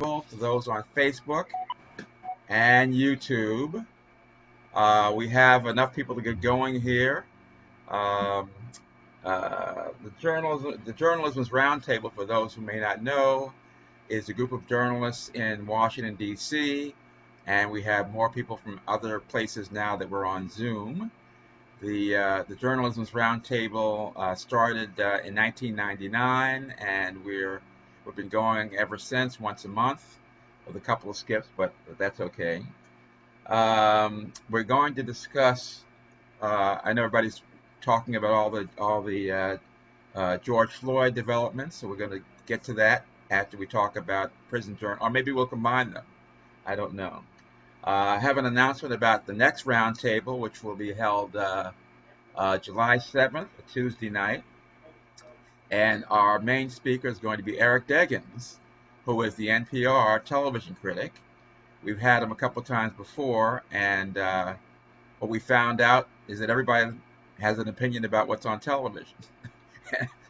Roundtable to those on Facebook and YouTube. We have enough people to get going here. Um, the Journal-isms Roundtable, for those who may not know, is a group of journalists in Washington, D.C., and we have more people from other places now that we're on Zoom. The Journal-isms Roundtable started in 1999, and we've been going ever since, once a month, with a couple of skips, but that's okay. We're going to discuss. I know everybody's talking about all the George Floyd developments, so we're going to get to that after we talk about prison journal, or maybe we'll combine them. I don't know. I have an announcement about the next roundtable, which will be held July 7th, a Tuesday night. And our main speaker is going to be Eric Deggans, who is the NPR television critic. We've had him a couple times before, and what we found out is that everybody has an opinion about what's on television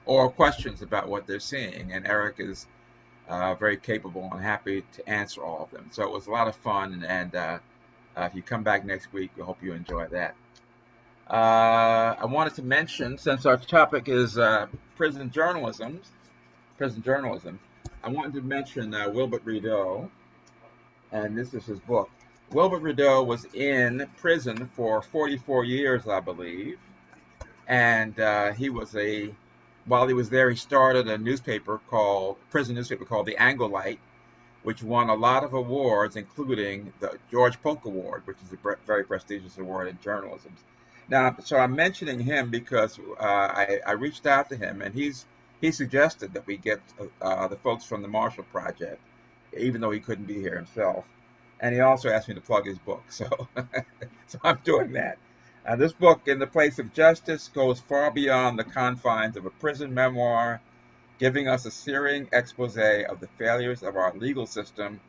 or questions about what they're seeing, and Eric is very capable and happy to answer all of them. So it was a lot of fun, and if you come back next week, we hope you enjoy that. I wanted to mention, since our topic is prison journalism, I wanted to mention Wilbert Rideau, and this is his book. Wilbert Rideau was in prison for 44 years, I believe, and while he was there, he started a prison newspaper called The Angolite, which won a lot of awards, including the George Polk Award, which is a very prestigious award in journalism. Now, so I'm mentioning him because I reached out to him, and he suggested that we get the folks from the Marshall Project, even though he couldn't be here himself. And he also asked me to plug his book, so so I'm doing that. This book, In the Place of Justice, goes far beyond the confines of a prison memoir, giving us a searing expose of the failures of our legal system,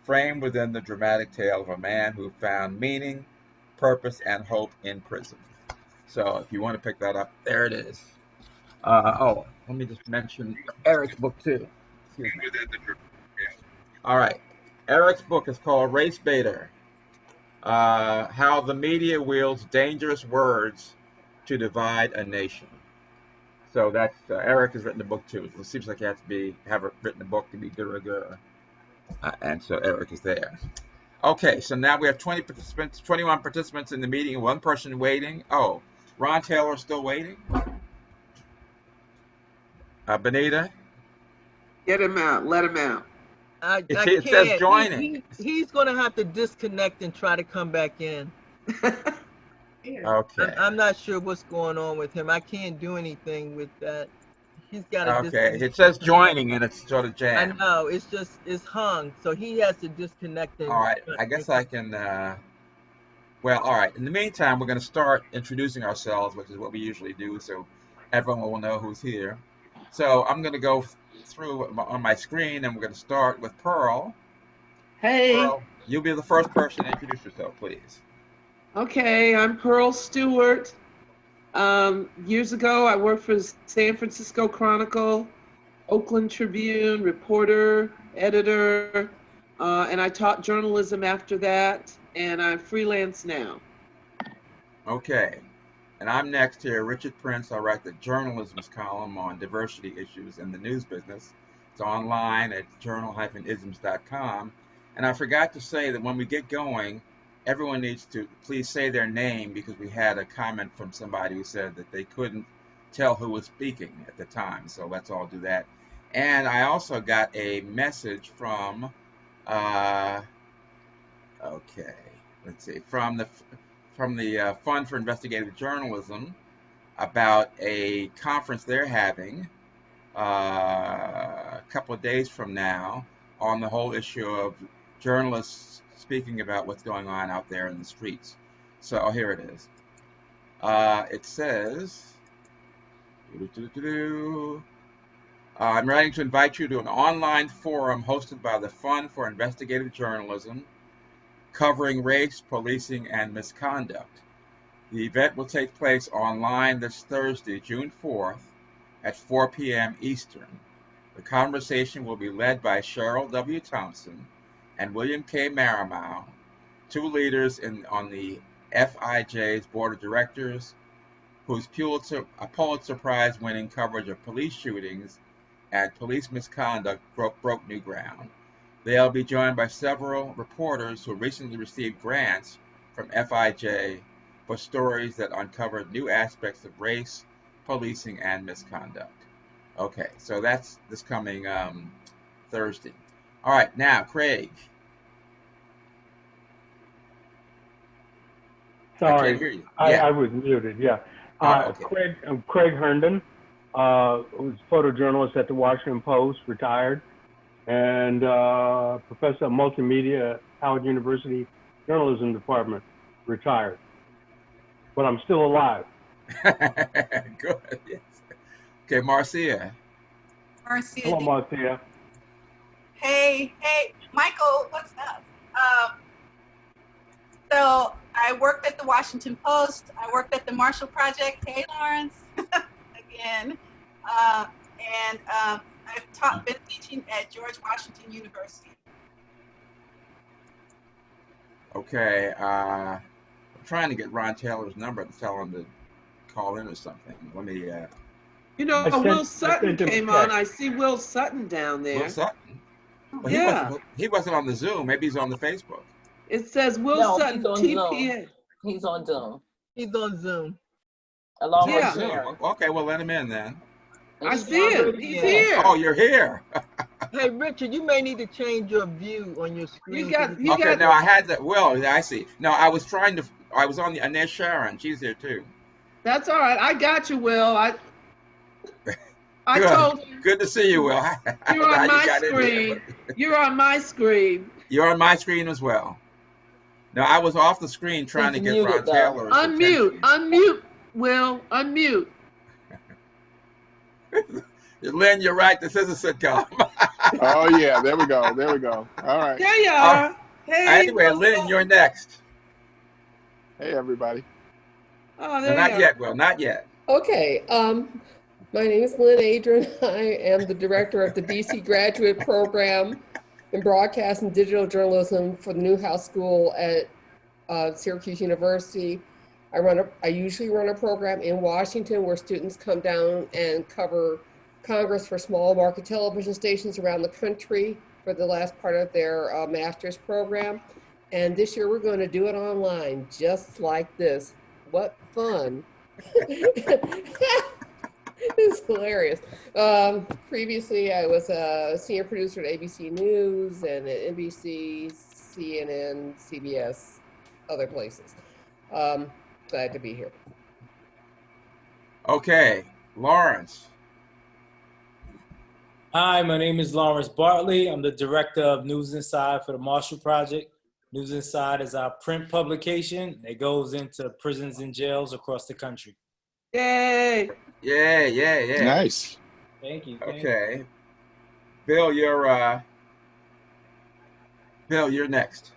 framed within the dramatic tale of a man who found meaning, purpose, and hope in prison. So if you want to pick that up, there it is. Let me just mention Eric's book too. Excuse me. All right. Eric's book is called Race Baiter, How the Media Wields Dangerous Words to Divide a Nation. So that's Eric has written a book too. It seems like he has to have written a book to be de rigueur, and so Eric is there. Okay, so now we have 21 participants in the meeting, one person waiting. Oh, Ron Taylor is still waiting. Benita, get him out. Let him out. I it can't. says joining. He's going to have to disconnect and try to come back in. Okay. I'm not sure what's going on with him. I can't do anything with that. He's got to disconnect. It says joining and it's sort of jammed. I know. It's hung. So he has to disconnect. All right. I guess I can. Well, all right. In the meantime, we're going to start introducing ourselves, which is what we usually do, so everyone will know who's here. So I'm going to go through on my screen, and we're going to start with Pearl. Hey. Pearl, you'll be the first person to introduce yourself, please. Okay, I'm Pearl Stewart. Years ago, I worked for San Francisco Chronicle, Oakland Tribune, reporter, editor, and I taught journalism after that, and I'm freelance now. Okay, and I'm next here, Richard Prince. I write the journalism's column on diversity issues in the news business. It's online at journal-isms.com. And I forgot to say that when we get going, everyone needs to please say their name, because we had a comment from somebody who said that they couldn't tell who was speaking at the time. So let's all do that. And I also got a message from, from the Fund for Investigative Journalism about a conference they're having a couple of days from now on the whole issue of journalists speaking about what's going on out there in the streets. So here it is. It says, I'm writing to invite you to an online forum hosted by the Fund for Investigative Journalism covering race, policing, and misconduct. The event will take place online this Thursday, June 4th at 4 p.m. Eastern. The conversation will be led by Cheryl W. Thompson and William K. Marimow, two leaders on the FIJ's board of directors, whose Pulitzer Prize-winning coverage of police shootings and police misconduct broke new ground. They'll be joined by several reporters who recently received grants from FIJ for stories that uncovered new aspects of race, policing, and misconduct. Okay, so that's this coming Thursday. All right, now, Craig. Sorry, I can't hear you. I was muted, yeah. Okay. Craig Herndon, was photojournalist at the Washington Post, retired, and professor of multimedia at Howard University Journalism Department, retired. But I'm still alive. Good, yes. Okay, Marcia. Hello, Marcia. Hey, Michael, what's up? So I worked at the Washington Post. I worked at the Marshall Project. Hey, Lawrence, again. And I've been teaching at George Washington University. Okay, I'm trying to get Ron Taylor's number to tell him to call in or something. Let me. You know, Will Sutton came on. I see Will Sutton down there. Will Sutton? Well, yeah. He wasn't on the Zoom. Maybe he's on the Facebook. It says Will Sutton, TPA. He's on Zoom. He's on Zoom. Along with Zoom. Sharon. Okay, well, let him in then. I see him. He's here. Oh, you're here. Hey, Richard, you may need to change your view on your screen. No, I had that. Well, I see. No, I was on the, and there's Sharon. She's here too. That's all right. I got you, Will. I told you. Good to see you, Will. You're on my screen. You're on my screen. You're on my screen as well. No, I was off the screen trying to get Ron Taylor. Unmute, Will. Unmute. Lynn, you're right. This is a sitcom. Oh, yeah. There we go. All right. There you are. Hey. Anyway, Lynn, you're next. Hey, everybody. Oh, there Not yet, Will. Not yet. Okay. My name is Lynn Adrian. I am the director of the DC Graduate Program in Broadcast and Digital Journalism for the Newhouse School at Syracuse University. I usually run a program in Washington where students come down and cover Congress for small market television stations around the country for the last part of their master's program. And this year we're going to do it online, just like this. What fun. It's hilarious. Previously, I was a senior producer at ABC News and at NBC, CNN, CBS, other places. Glad to be here. Okay, Lawrence. Hi, my name is Lawrence Bartley. I'm the director of News Inside for the Marshall Project. News Inside is our print publication. It goes into prisons and jails across the country. Yay! Yeah. Nice. Thank you. Okay. Bill, you're next.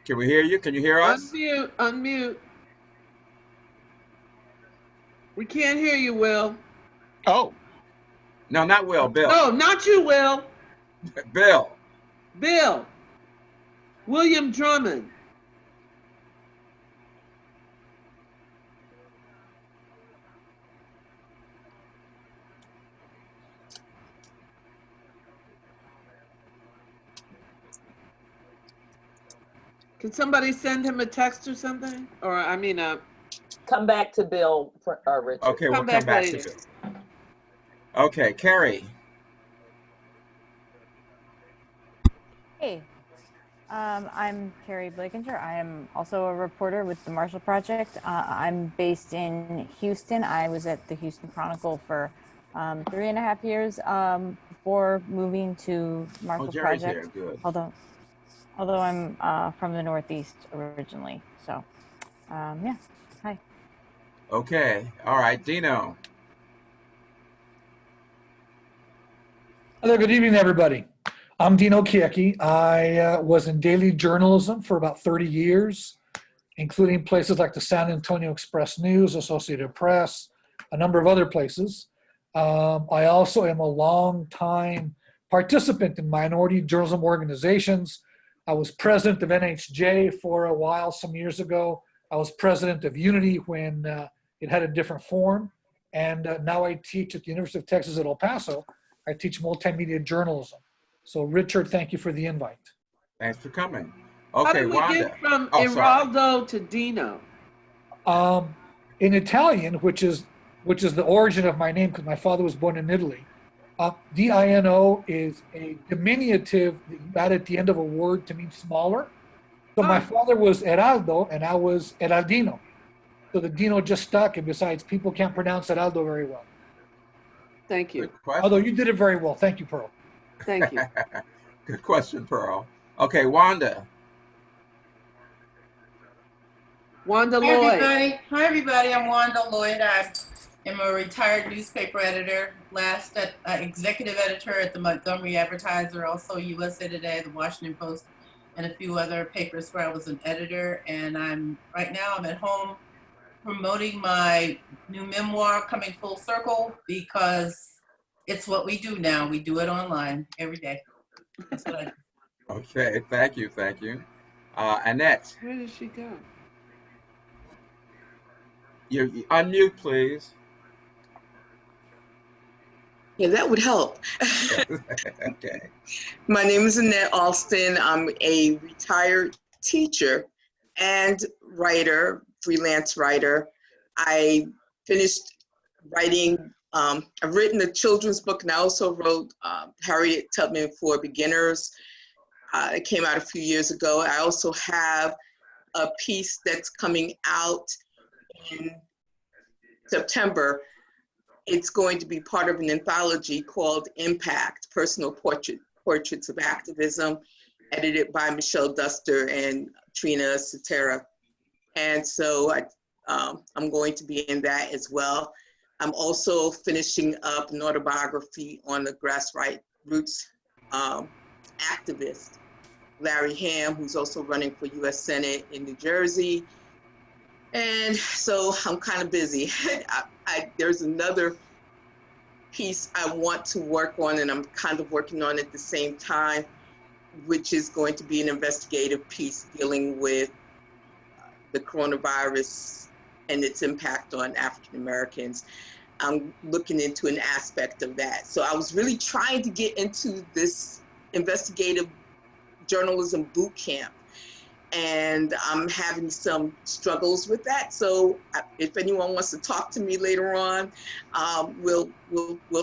Can we hear you? Can you hear us? Unmute. We can't hear you, Will. Oh. No, not Will. Bill. No, not you, Will. Bill. William Drummond. Can somebody send him a text or something? Or, Come back to Bill, Richard. Okay, we'll come back to Bill. Okay, Carrie. Hey, I'm Carrie Blakinger. I am also a reporter with the Marshall Project. I'm based in Houston. I was at the Houston Chronicle for 3.5 years before moving to Marshall Project. Here. Good. Although I'm from the Northeast originally. So, yeah. Hi. Okay. All right, Dino. Hello, good evening, everybody. I'm Dino Kieki. I was in daily journalism for about 30 years, including places like the San Antonio Express News, Associated Press, a number of other places. I also am a long-time participant in minority journalism organizations. I was president of NHJ for a while some years ago. I was president of Unity when it had a different form. And now I teach at the University of Texas at El Paso. I teach multimedia journalism. So Richard, thank you for the invite. Thanks for coming. How Okay, did we Wanda. get from Oh, sorry. Iraldo to Dino? In Italian, which is the origin of my name because my father was born in Italy, D-I-N-O is a diminutive that you add at the end of a word to mean smaller. So my father was Eraldo and I was Eraldino. So the Dino just stuck, and besides, people can't pronounce Eraldo very well. Thank you. Although you did it very well. Thank you, Pearl. Thank you. Good question, Pearl. Okay, Wanda. Wanda Hi, Lloyd. everybody. Hi, everybody. I'm Wanda Lloyd. I am a retired newspaper editor, last executive editor at the Montgomery Advertiser, also USA Today, the Washington Post, and a few other papers where I was an editor. And right now I'm at home promoting my new memoir, Coming Full Circle, because it's what we do now. We do it online every day. That's what I do. Okay, thank you. Annette. Where did she go? You unmute, please. Yeah, that would help. Okay. My name is Annette Alston. I'm a retired teacher and writer, freelance writer. I finished writing, I've written a children's book, and I also wrote Harriet Tubman for Beginners. It came out a few years ago. I also have a piece that's coming out in September. It's going to be part of an anthology called Impact, Personal Portraits of Activism, edited by Michelle Duster and Trina Cetera. And so I'm going to be in that as well. I'm also finishing up an autobiography on the grassroots activist, Larry Hamm, who's also running for US Senate in New Jersey. And so I'm kind of busy. There's another piece I want to work on, and I'm kind of working on at the same time, which is going to be an investigative piece dealing with the coronavirus and its impact on African Americans. I'm looking into an aspect of that. So I was really trying to get into this investigative journalism boot camp, and I'm having some struggles with that. So if anyone wants to talk to me later on, we'll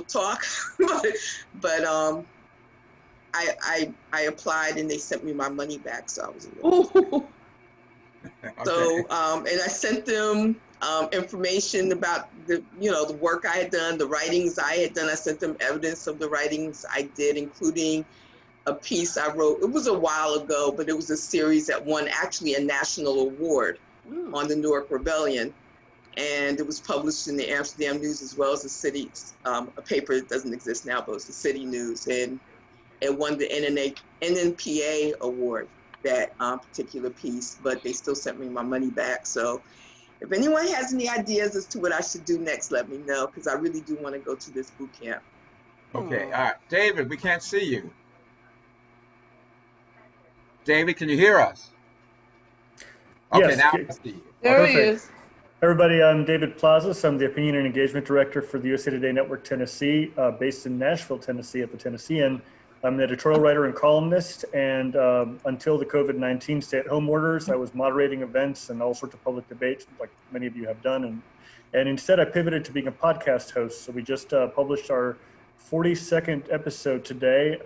talk. but I applied and they sent me my money back, so I was a little Okay. So and I sent them information about the work I had done, the writings I had done. I sent them evidence of the writings I did, including a piece I wrote. It was a while ago, but it was a series that won actually a national award on the Newark Rebellion. And it was published in the Amsterdam News as well as the city's, a paper that doesn't exist now, but it's the City News. And it won the NNPA award, that particular piece, but they still sent me my money back. So if anyone has any ideas as to what I should do next, let me know, because I really do want to go to this boot camp. Okay, all right. David, we can't see you. David, can you hear us? Okay, Yes. now I see you. There he is. Everybody, I'm David Plazas. I'm the Opinion and Engagement Director for the USA Today Network Tennessee, based in Nashville, Tennessee at the Tennessean. I'm an editorial writer and columnist, and until the COVID-19 stay-at-home orders, I was moderating events and all sorts of public debates, like many of you have done. And instead, I pivoted to being a podcast host. So we just published our 42nd episode today,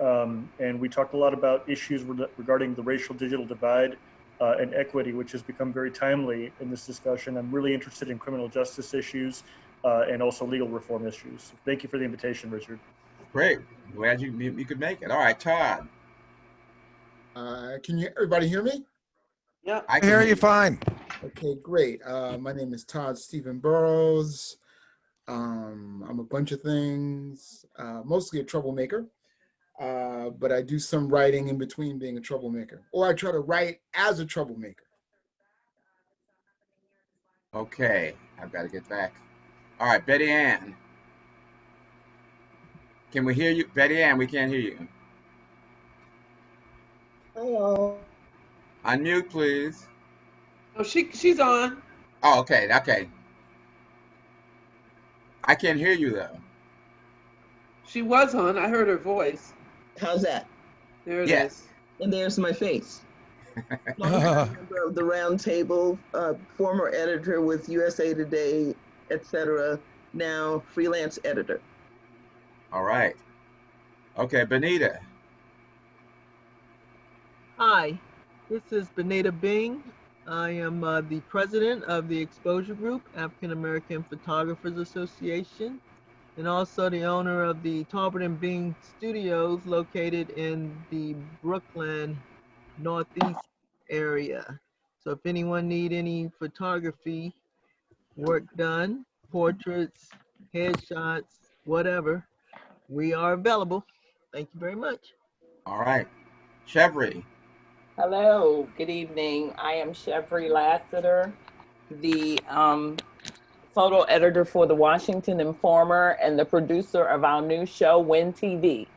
and we talked a lot about issues regarding the racial digital divide and equity, which has become very timely in this discussion. I'm really interested in criminal justice issues and also legal reform issues. Thank you for the invitation, Richard. Great. Glad you could make it. All right, Todd. Can everybody hear me? Yeah. I can hear you you. fine. Okay, great. My name is Todd Stephen Burrows. I'm a bunch of things, mostly a troublemaker, but I do some writing in between being a troublemaker, or I try to write as a troublemaker. Okay, I've got to get back. All right, Betty Ann. Can we hear you? Betty Ann, we can't hear you. Hello. Unmute, please. Oh, she's on. Oh, okay, okay. I can't hear you though. She was on. I heard her voice. How's that? There it is. Yes. And there's my face. Longtime member of the Roundtable, former editor with USA Today, etc. Now freelance editor. All right. Okay, Benita. Hi, this is Benita Bing. I am the president of the Exposure Group, African American Photographers Association, and also the owner of the Talbot and Bing Studios located in the Brooklyn Northeast area. So if anyone need any photography work done, portraits, headshots, whatever, we are available. Thank you very much. All right. Chevry. Hello, good evening. I am Chevry Lassiter, the photo editor for the Washington Informer and the producer of our new show, Win TV.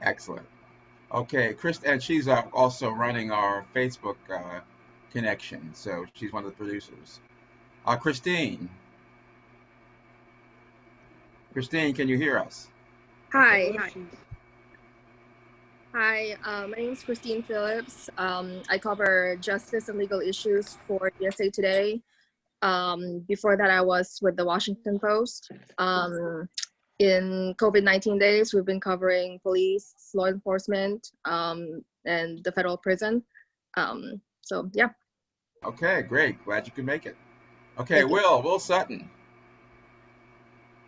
Excellent. Okay, and she's also running our Facebook connection, so she's one of the producers. Christine. Christine, can you hear us? Hi. Hi, my name is Christine Phillips. I cover justice and legal issues for USA Today. Before that, I was with the Washington Post. In COVID-19 days, we've been covering police, law enforcement, and the federal prison. So, yeah. Okay, great. Glad you could make it. Okay, Will Sutton.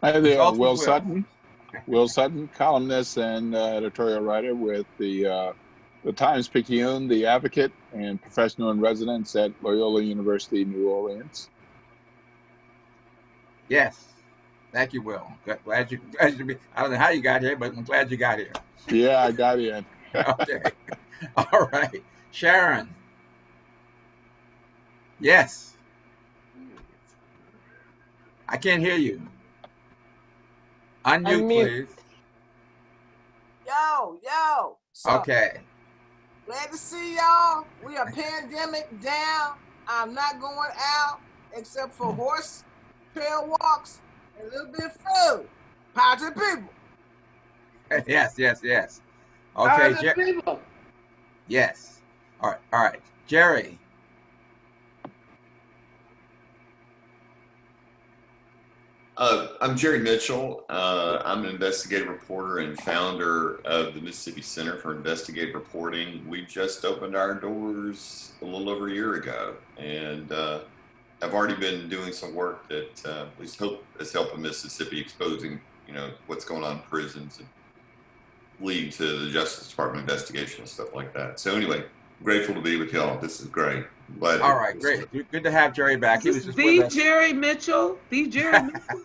Hi there, Will Sutton. Will Sutton, columnist and editorial writer with the Times-Picayune, The Advocate, and professional in residence at Loyola University, New Orleans. Yes. Thank you, Will. Glad you be. I don't know how you got here, but I'm glad you got here. Yeah, I got in. Okay. All right. Sharon. Yes. I can't hear you. Unmute, please. Yo. Okay. Glad to see y'all. We are pandemic down. I'm not going out except for horse trail walks and a little bit of food. Power to the people. Yes. Power Okay, to the people. Yes. All right. Jerry. I'm Jerry Mitchell. I'm an investigative reporter and founder of the Mississippi Center for Investigative Reporting. We just opened our doors a little over a year ago, and I've already been doing some work that we hope is helping Mississippi exposing, what's going on in prisons and leading to the Justice Department investigation and stuff like that. So anyway, grateful to be with y'all. This is great. But all right, great. Good to have Jerry back. He was just the with us. Jerry Mitchell. The Jerry Mitchell.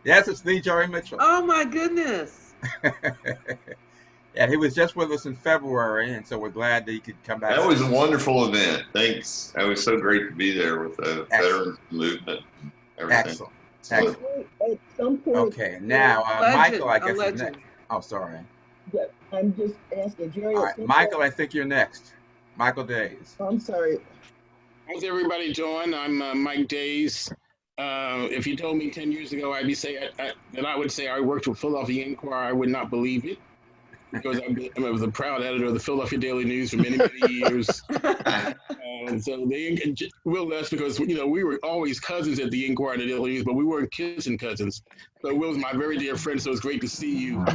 Yes, it's the Jerry Mitchell. Oh my goodness. Yeah, he was just with us in February, and so we're glad that he could come back. That was a wonderful event. Thanks. It was so great to be there with the veterans movement and everything. Excellent. At some point. Okay, now Michael, I guess is next. Oh, sorry. I'm just asking Jerry. All right, Michael, I think you're next. Michael Days. I'm sorry. How's everybody doing? I'm Mike Days. If you told me 10 years ago, I would say I worked with Philadelphia Inquirer, I would not believe it, because I was a proud editor of the Philadelphia Daily News for many, many years. And so Will left because we were always cousins at the Inquirer and the Daily News, but we weren't kissing cousins. So Will's my very dear friend, so it's great to see you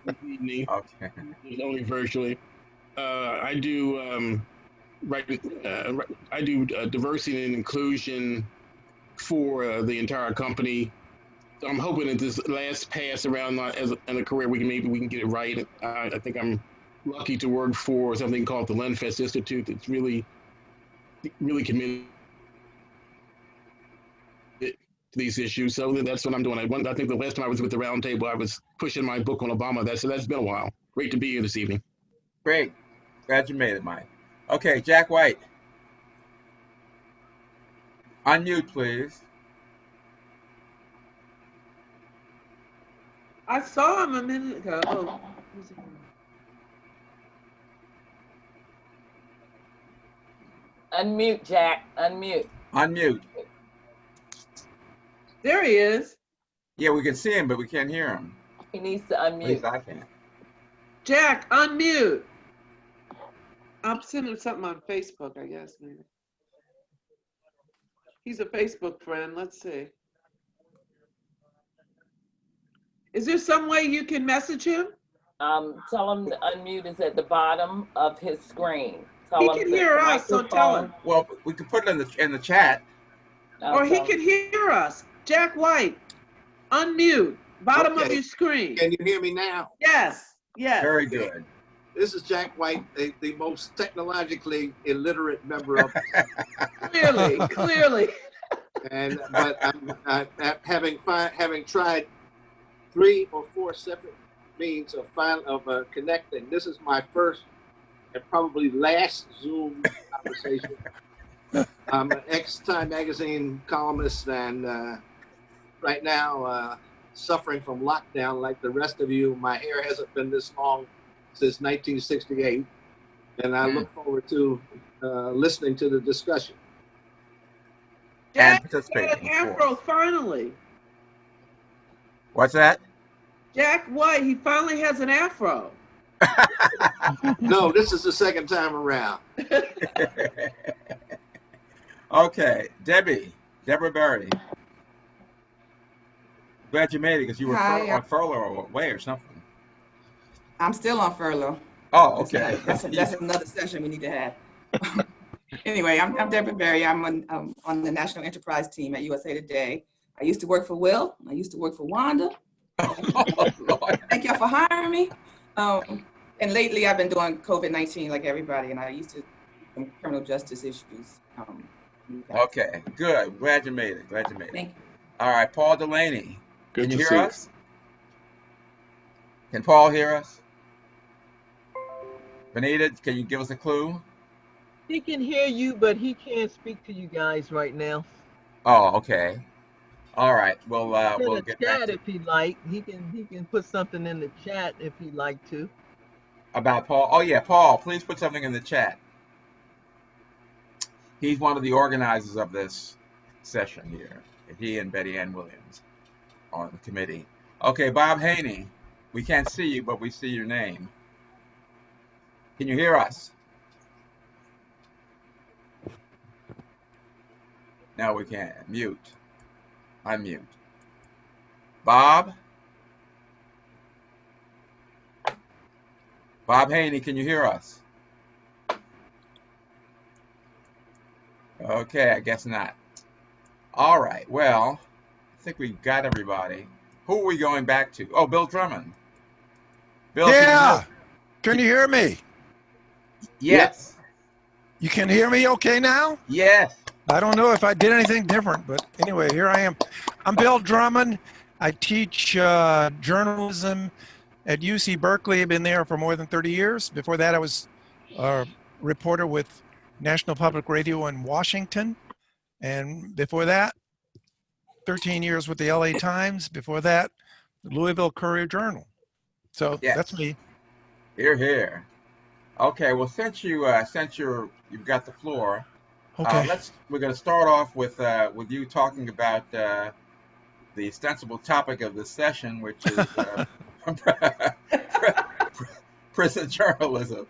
this evening. Okay. Only virtually. I do diversity and inclusion for the entire company. So I'm hoping that this last pass around in a career we can get it right. I think I'm lucky to work for something called the Lenfest Institute that's really committed to these issues. So that's what I'm doing. I think the last time I was with the Roundtable, I was pushing my book on Obama. That's been a while. Great to be here this evening. Great. Glad you made it, Mike. Okay, Jack White. Unmute, please. I saw him a minute ago. Oh, who's it? Unmute, Jack. Unmute. Unmute. There he is. Yeah, we can see him, but we can't hear him. He needs to At least unmute. I can't. Jack, unmute. I'm sending something on Facebook, I guess, maybe. He's a Facebook friend. Let's see. Is there some way you can message him? Tell him the unmute is at the bottom of his screen. Tell He him can that hear the us, so tell him. Well, we can put it in the chat. Or he can hear us. Jack White, unmute, bottom of your screen. Can you hear me now? Yes, yes. Very good. This is Jack White, the most technologically illiterate member of. Clearly. But I'm having tried 3 or 4 separate means of connecting. This is my first and probably last Zoom conversation. I'm an ex-Time magazine columnist, and right now suffering from lockdown like the rest of you. My hair hasn't been this long since 1968, and I look forward to listening to the discussion. And Jack got an afro finally. What's that? Jack White, he finally has an afro. No, this is the second time around. Okay, Deborah Berry. Glad you made it because you were on furlough or away or something. I'm still on furlough. Oh, okay. That's another session we need to have. Anyway, I'm Deborah Berry. I'm on the National Enterprise team at USA Today. I used to work for Will. I used to work for Wanda. Thank y'all for hiring me. And lately I've been doing COVID-19 like everybody, and I used to do some criminal justice issues. Okay, good. Glad you made it. Thank you. All right, Paul Delaney. Good Can you to hear see you. us? Can Paul hear us? Benita, can you give us a clue? He can hear you, but he can't speak to you guys right now. Oh, okay. All right. Well, we'll get get back chat to if he like. He can put something in the chat if he'd like to. about Paul. Oh yeah, Paul, please put something in the chat. He's one of the organizers of this session here. He and Betty Ann Williams on the committee. Okay, Bob Haney. We can't see you, but we see your name. Can you hear us? No, we can't. Mute. Unmute. Bob? Bob Haney, can you hear us? Okay, I guess not. All right, well, I think we got everybody. Who are we going back to? Oh, Bill Drummond. Bill, yeah. Can you hear me? Yes. You can hear me okay now? Yes. I don't know if I did anything different, but anyway, here I am. I'm Bill Drummond. I teach journalism at UC Berkeley. I've been there for more than 30 years. Before that, I was a reporter with National Public Radio in Washington. And before that, 13 years with the LA Times. Before that, the Louisville Courier Journal. So that's me. Here, here. Okay, well, since you've got the floor, okay. We're going to start off with you talking about the ostensible topic of the session, which is prison journalism.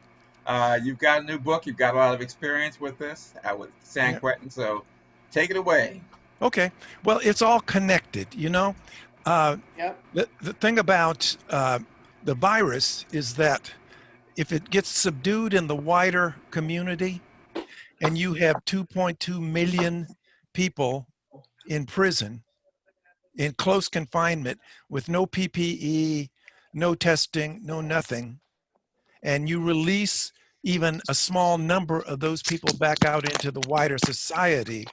You've got a new book. You've got a lot of experience with this with San Quentin. So take it away. Okay. Well, it's all connected, you know. The thing about the virus is that if it gets subdued in the wider community and you have 2.2 million people in prison, in close confinement with no PPE, no testing, no nothing, and you release even a small number of those people back out into the wider society,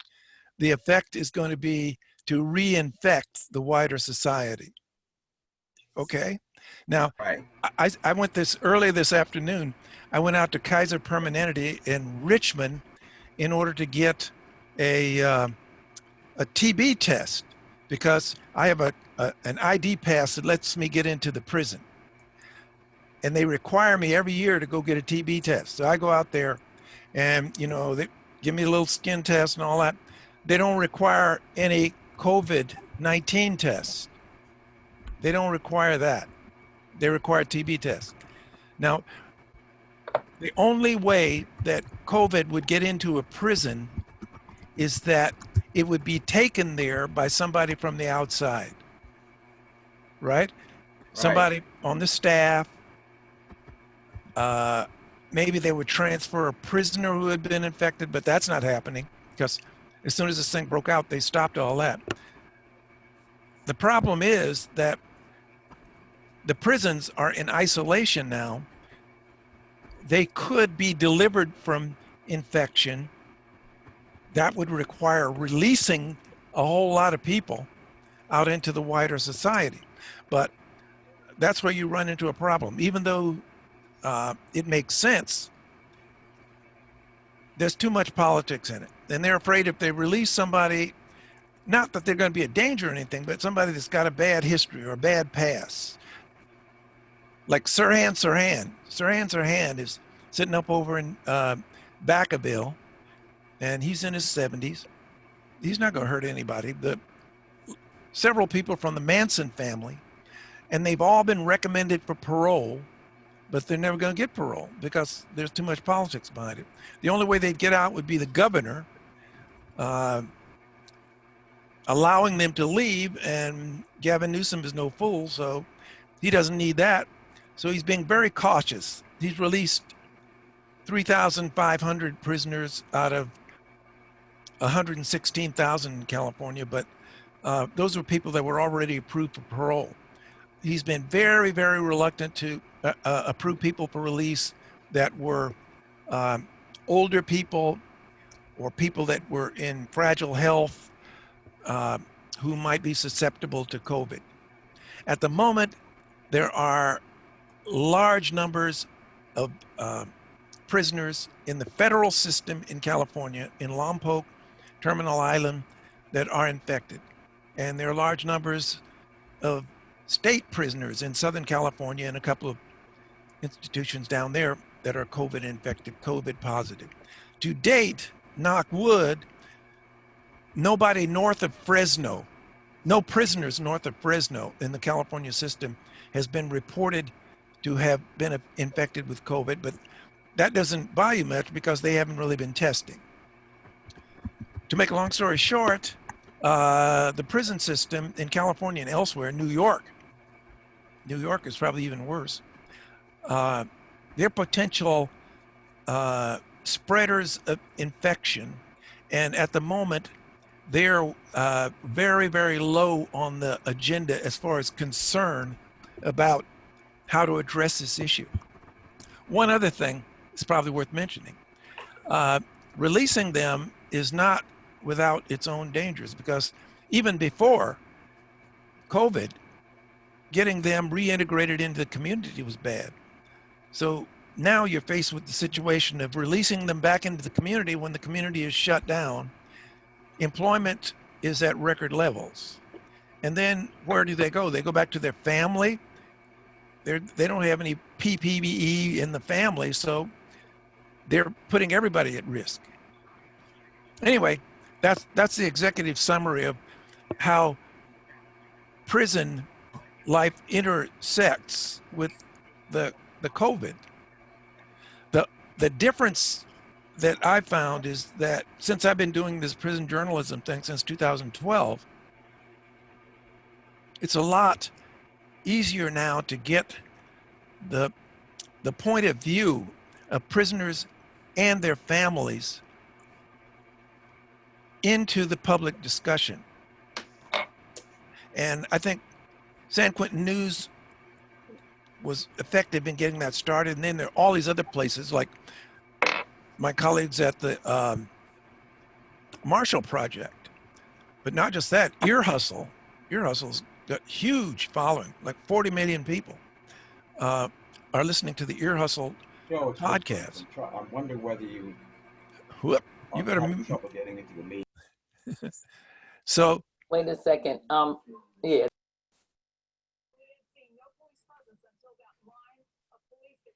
the effect is going to be to reinfect the wider society. Okay? Now, I went earlier this afternoon, I went out to Kaiser Permanente in Richmond in order to get a a TB test because I have an ID pass that lets me get into the prison. And they require me every year to go get a TB test. So I go out there and, you know, they give me a little skin test and all that. They don't require any COVID-19 tests. They don't require that. They require TB tests. Now, the only way that COVID would get into a prison is that it would be taken there by somebody from the outside, right? Somebody on the staff. Maybe they would transfer a prisoner who had been infected, but that's not happening because as soon as this thing broke out, they stopped all that. The problem is that the prisons are in isolation now. They could be delivered from infection. That would require releasing a whole lot of people out into the wider society. But that's where you run into a problem. Even though it makes sense, there's too much politics in it. And they're afraid if they release somebody, not that they're going to be a danger or anything, but somebody that's got a bad history or a bad past. Like Sirhan Sirhan. Sirhan Sirhan is sitting up over in Vacaville, and he's in his 70s. He's not going to hurt anybody. Several people from the Manson family, and they've all been recommended for parole, but they're never going to get parole because there's too much politics behind it. The only way they'd get out would be the governor allowing them to leave, and Gavin Newsom is no fool, so he doesn't need that. So he's being very cautious. He's released 3,500 prisoners out of 116,000 in California, but those were people that were already approved for parole. He's been very, very reluctant to approve people for release that were older people or people that were in fragile health who might be susceptible to COVID. At the moment, there are large numbers of prisoners in the federal system in California, in Lompoc, Terminal Island, that are infected. And there are large numbers of state prisoners in Southern California and a couple of institutions down there that are COVID infected, COVID positive. To date, knock wood, nobody north of Fresno, no prisoners north of Fresno in the California system has been reported to have been infected with COVID, but that doesn't buy you much because they haven't really been testing. To make a long story short, the prison system in California and elsewhere, New York is probably even worse. They're potential spreaders of infection, and at the moment, they're very, very low on the agenda as far as concern about how to address this issue. One other thing is probably worth mentioning. Releasing them is not without its own dangers, because even before COVID, getting them reintegrated into the community was bad. So now you're faced with the situation of releasing them back into the community when the community is shut down. Employment is at record levels. And then where do they go? They go back to their family. They don't have any PPE in the family, so they're putting everybody at risk. Anyway, that's the executive summary of how prison life intersects with the COVID. The difference that I found is that since I've been doing this prison journalism thing since 2012, it's a lot easier now to get the point of view of prisoners and their families into the public discussion. And I think San Quentin News was effective in getting that started. And then there are all these other places, like my colleagues at the Marshall Project. But not just that, Ear Hustle's got huge following, like 40 million people are listening to the Ear Hustle podcast. I wonder whether you better having trouble getting into the meeting. So wait a second. Yeah.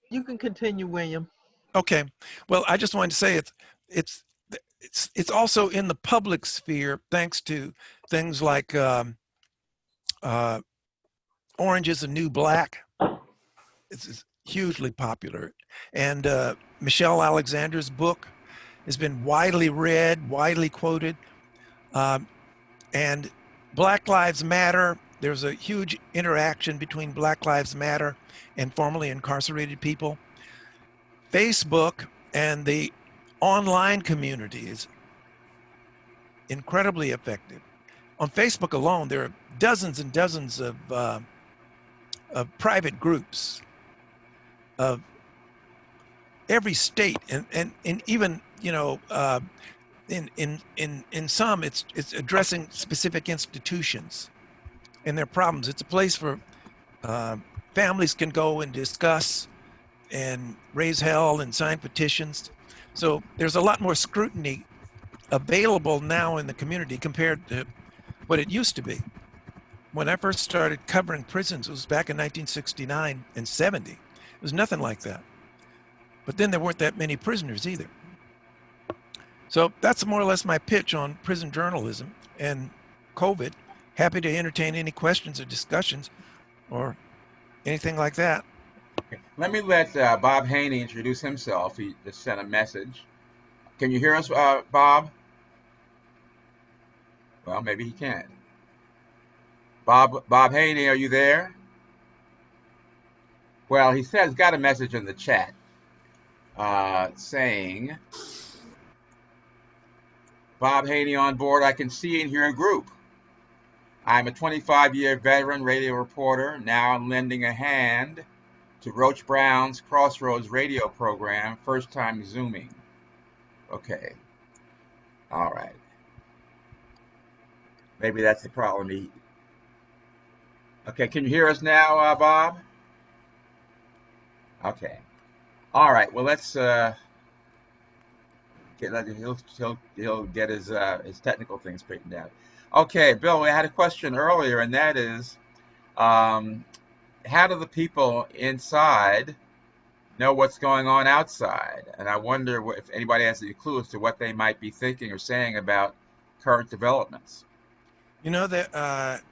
You can continue, William. okay, well, I just wanted to say it's also in the public sphere thanks to things like Orange is the New Black. It's hugely popular, and Michelle Alexander's book has been widely read, widely quoted, and Black Lives Matter. There's a huge interaction between Black Lives Matter and formerly incarcerated people. Facebook and the online community is incredibly effective. On Facebook alone, there are dozens and dozens of private groups of every state, and even in some it's addressing specific institutions and their problems. It's a place for families can go and discuss and raise hell and sign petitions. So there's a lot more scrutiny available now in the community compared to what it used to be. When I first started covering prisons, it was back in 1969 and 70. It was nothing like that. But then there weren't that many prisoners either. So that's more or less my pitch on prison journalism and COVID. Happy to entertain any questions or discussions or anything like that. Okay. Let me let Bob Haney introduce himself. He just sent a message. Can you hear us, Bob? Well, maybe he can't. Bob Haney, are you there? Well, he says got a message in the chat saying, Bob Haney on board. I can see and hear a group. I'm a 25-year veteran radio reporter. Now I'm lending a hand to Roach Brown's Crossroads radio program. First time Zooming. Okay. All right. Maybe that's the problem. Okay, can you hear us now, Bob? Okay. All right. Well, let's he'll get his technical things straightened out. Okay, Bill, we had a question earlier, and that is, how do the people inside know what's going on outside? And I wonder if anybody has any clue as to what they might be thinking or saying about current developments. You know, the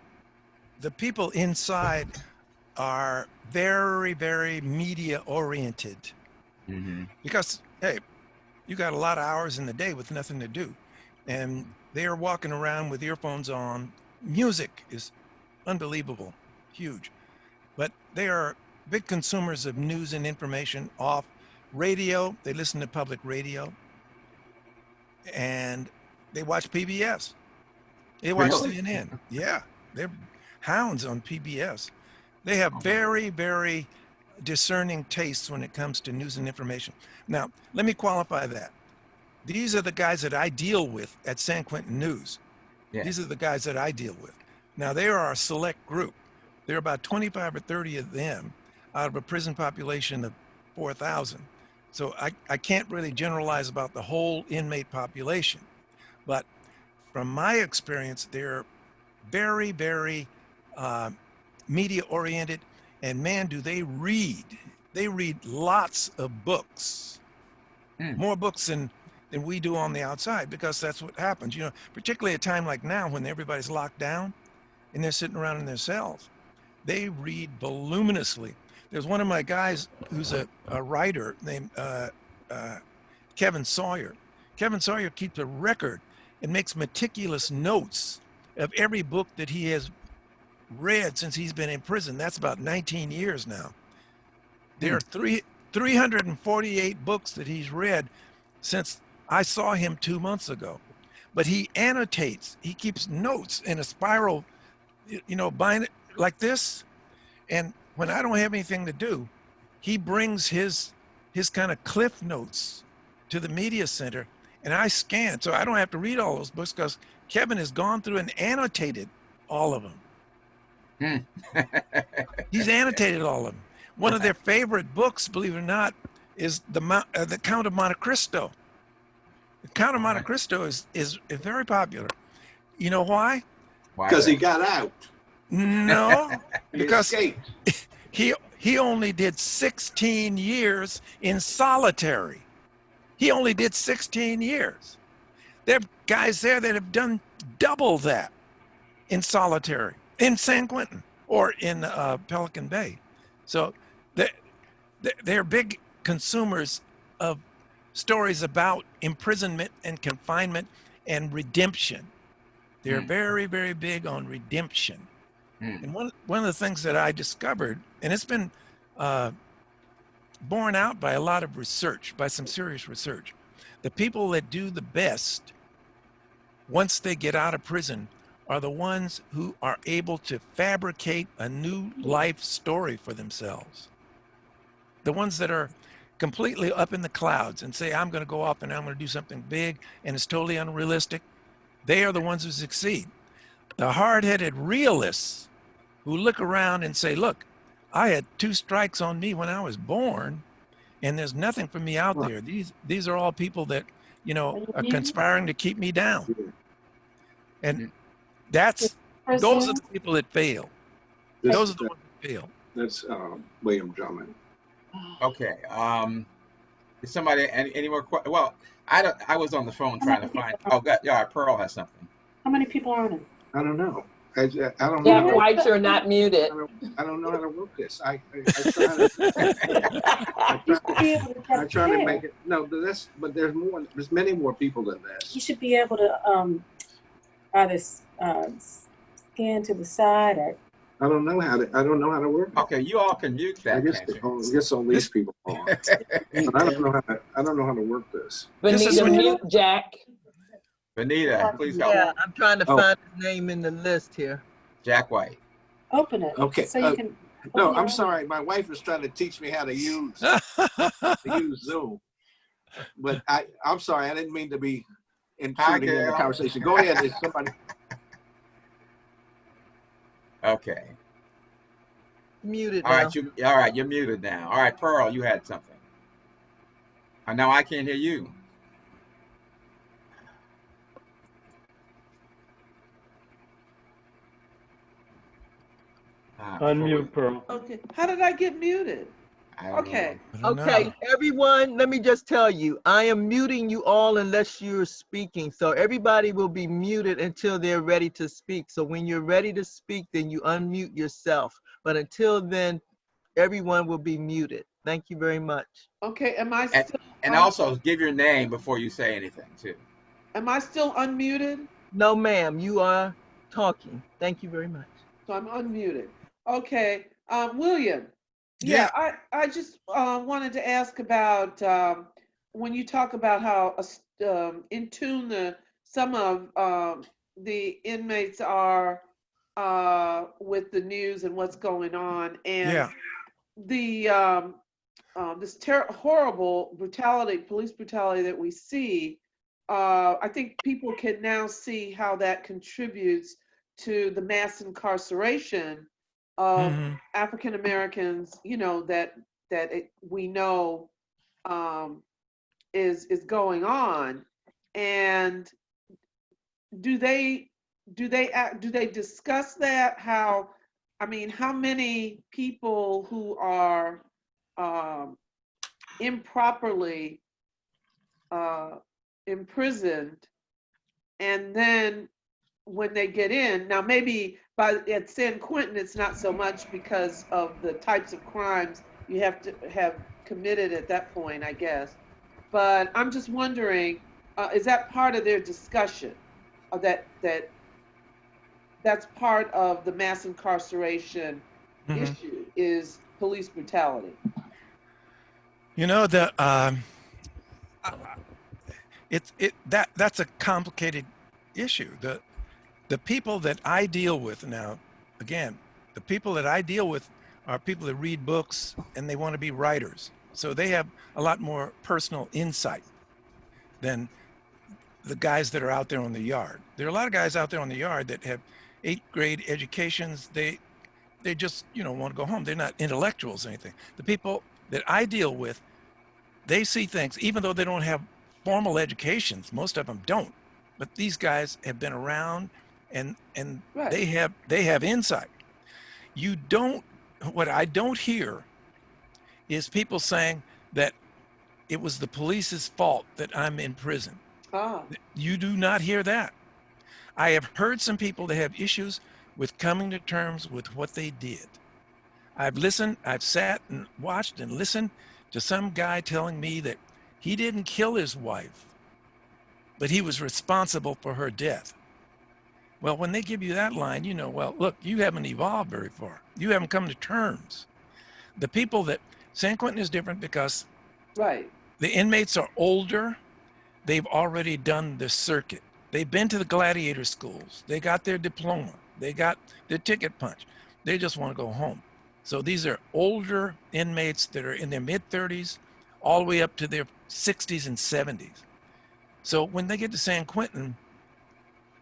people inside are very, very media oriented. Mm-hmm. Because, hey, you got a lot of hours in the day with nothing to do. And they are walking around with earphones on. Music is unbelievable, huge. But they are big consumers of news and information off radio. They listen to public radio. And they watch PBS. They watch Really? CNN. Yeah, they're hounds on PBS. They have very, very discerning tastes when it comes to news and information. Now, let me qualify that. These are the guys that I deal with at San Quentin News. Yeah. These are the guys that I deal with. Now, they are a select group. There are about 25 or 30 of them out of a prison population of 4,000. So I can't really generalize about the whole inmate population. But from my experience, they're very, very media-oriented. And man, do they read. They read lots of books. More books than we do on the outside, because that's what happens, you know, particularly at a time like now when everybody's locked down and they're sitting around in their cells. They read voluminously. There's one of my guys who's a writer named Kevin Sawyer. Kevin Sawyer keeps a record and makes meticulous notes of every book that he has read since he's been in prison. That's about 19 years now. There are 348 books that he's read since I saw him 2 months ago. But he annotates, he keeps notes in a spiral, you know, bind it like this. And when I don't have anything to do, he brings his kind of cliff notes to the media center, and I scan. So I don't have to read all those books because Kevin has gone through and annotated all of them. He's annotated all of them. One of their favorite books, believe it or not, is the Count of Monte Cristo. The Count of Monte Cristo is very popular. You know why? Because he got out. No, He because escaped. he only did 16 years in solitary. He only did 16 years. There are guys there that have done double that in solitary, in San Quentin or in Pelican Bay. So they're big consumers of stories about imprisonment and confinement and redemption. They're very, very big on redemption. And one of the things that I discovered, and it's been borne out by a lot of research, by some serious research, the people that do the best once they get out of prison are the ones who are able to fabricate a new life story for themselves. The ones that are completely up in the clouds and say, I'm going to go off and I'm going to do something big and it's totally unrealistic, they are the ones who succeed. The hard-headed realists who look around and say, look, I had 2 strikes on me when I was born and there's nothing for me out there. These are all people that, you know, are conspiring to keep me down. And those are the people that fail. Those are the ones that fail. That's William Drummond. Okay. Is somebody any more questions? Well, I was on the phone trying to find. Oh, yeah. Pearl has something. How many people are on it? I don't know. I don't Jack know. White, you're not muted. I don't know how to work this. I try to make it. No, but there's more. There's many more people than this. You should be able to either scan to the side or. I don't know how to work it. Okay, you all can mute that. I guess all these people are. But I don't know how to work this. Benita, mute Jack. Benita, please help. Yeah, I'm trying to find his name in the list here. Jack White. Open it. Okay. So you can. No, I'm sorry. My wife is trying to teach me how to use Zoom. But I'm sorry. I didn't mean to be intruding in the conversation. Go ahead. There's somebody. Okay. Muted. All right, you're muted now. All right, Pearl, you had something. Now I can't hear you. Unmute Pearl. Okay. How did I get muted? Okay. Okay, everyone, let me just tell you, I am muting you all unless you're speaking. So everybody will be muted until they're ready to speak. So when you're ready to speak, then you unmute yourself. But until then, everyone will be muted. Thank you very much. Okay, am I still and also give your name before you say anything too. Am I still unmuted? No, ma'am, you are talking. Thank you very much. So I'm unmuted. Okay, William. Yeah, I just wanted to ask about when you talk about how in tune some of the inmates are with the news and what's going on, and the this horrible brutality, police brutality that we see. I think people can now see how that contributes to the mass incarceration of African Americans, you know, that we know is going on, and do they discuss that? How many people who are improperly imprisoned, and then when they get in, now maybe at San Quentin it's not so much because of the types of crimes you have to have committed at that point, I guess. But I'm just wondering, is that part of their discussion? That's part of the mass incarceration issue, is police brutality. You know, that's a complicated issue. The people that I deal with now, again, the people that I deal with are people that read books and they want to be writers. So they have a lot more personal insight than the guys that are out there on the yard. There are a lot of guys out there on the yard that have 8th grade educations. They just, want to go home. They're not intellectuals or anything. The people that I deal with, they see things, even though they don't have formal educations, most of them don't. But these guys have been around and Right. they have insight. What I don't hear is people saying that it was the police's fault that I'm in prison. You do not hear that. I have heard some people that have issues with coming to terms with what they did. I've sat and watched and listened to some guy telling me that he didn't kill his wife, but he was responsible for her death. Well, when they give you that line, you know, well, look, you haven't evolved very far. You haven't come to terms. The people that San Quentin is different because the inmates are older. They've already done the circuit. They've been to the gladiator schools. They got their diploma. They got their ticket punch. They just want to go home. So these are older inmates that are in their mid-30s all the way up to their 60s and 70s. So when they get to San Quentin,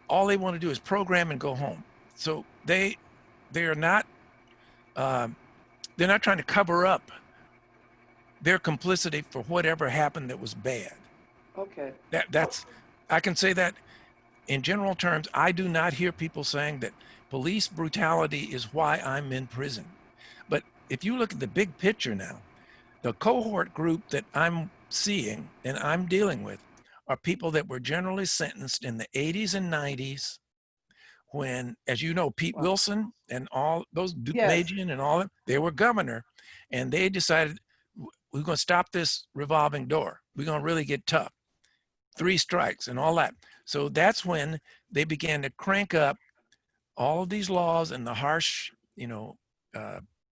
all they want to do is program and go home. So they're not trying to cover up their complicity for whatever happened that was bad. Okay. I can say that in general terms. I do not hear people saying that police brutality is why I'm in prison. But if you look at the big picture now, the cohort group that I'm seeing and I'm dealing with are people that were generally sentenced in the 80s and 90s when, as you know, Pete Wilson and all those, Magian and all that, they were governor, and they decided we're going to stop this revolving door. We're going to really get tough. 3 strikes and all that. So that's when they began to crank up all of these laws and the harsh,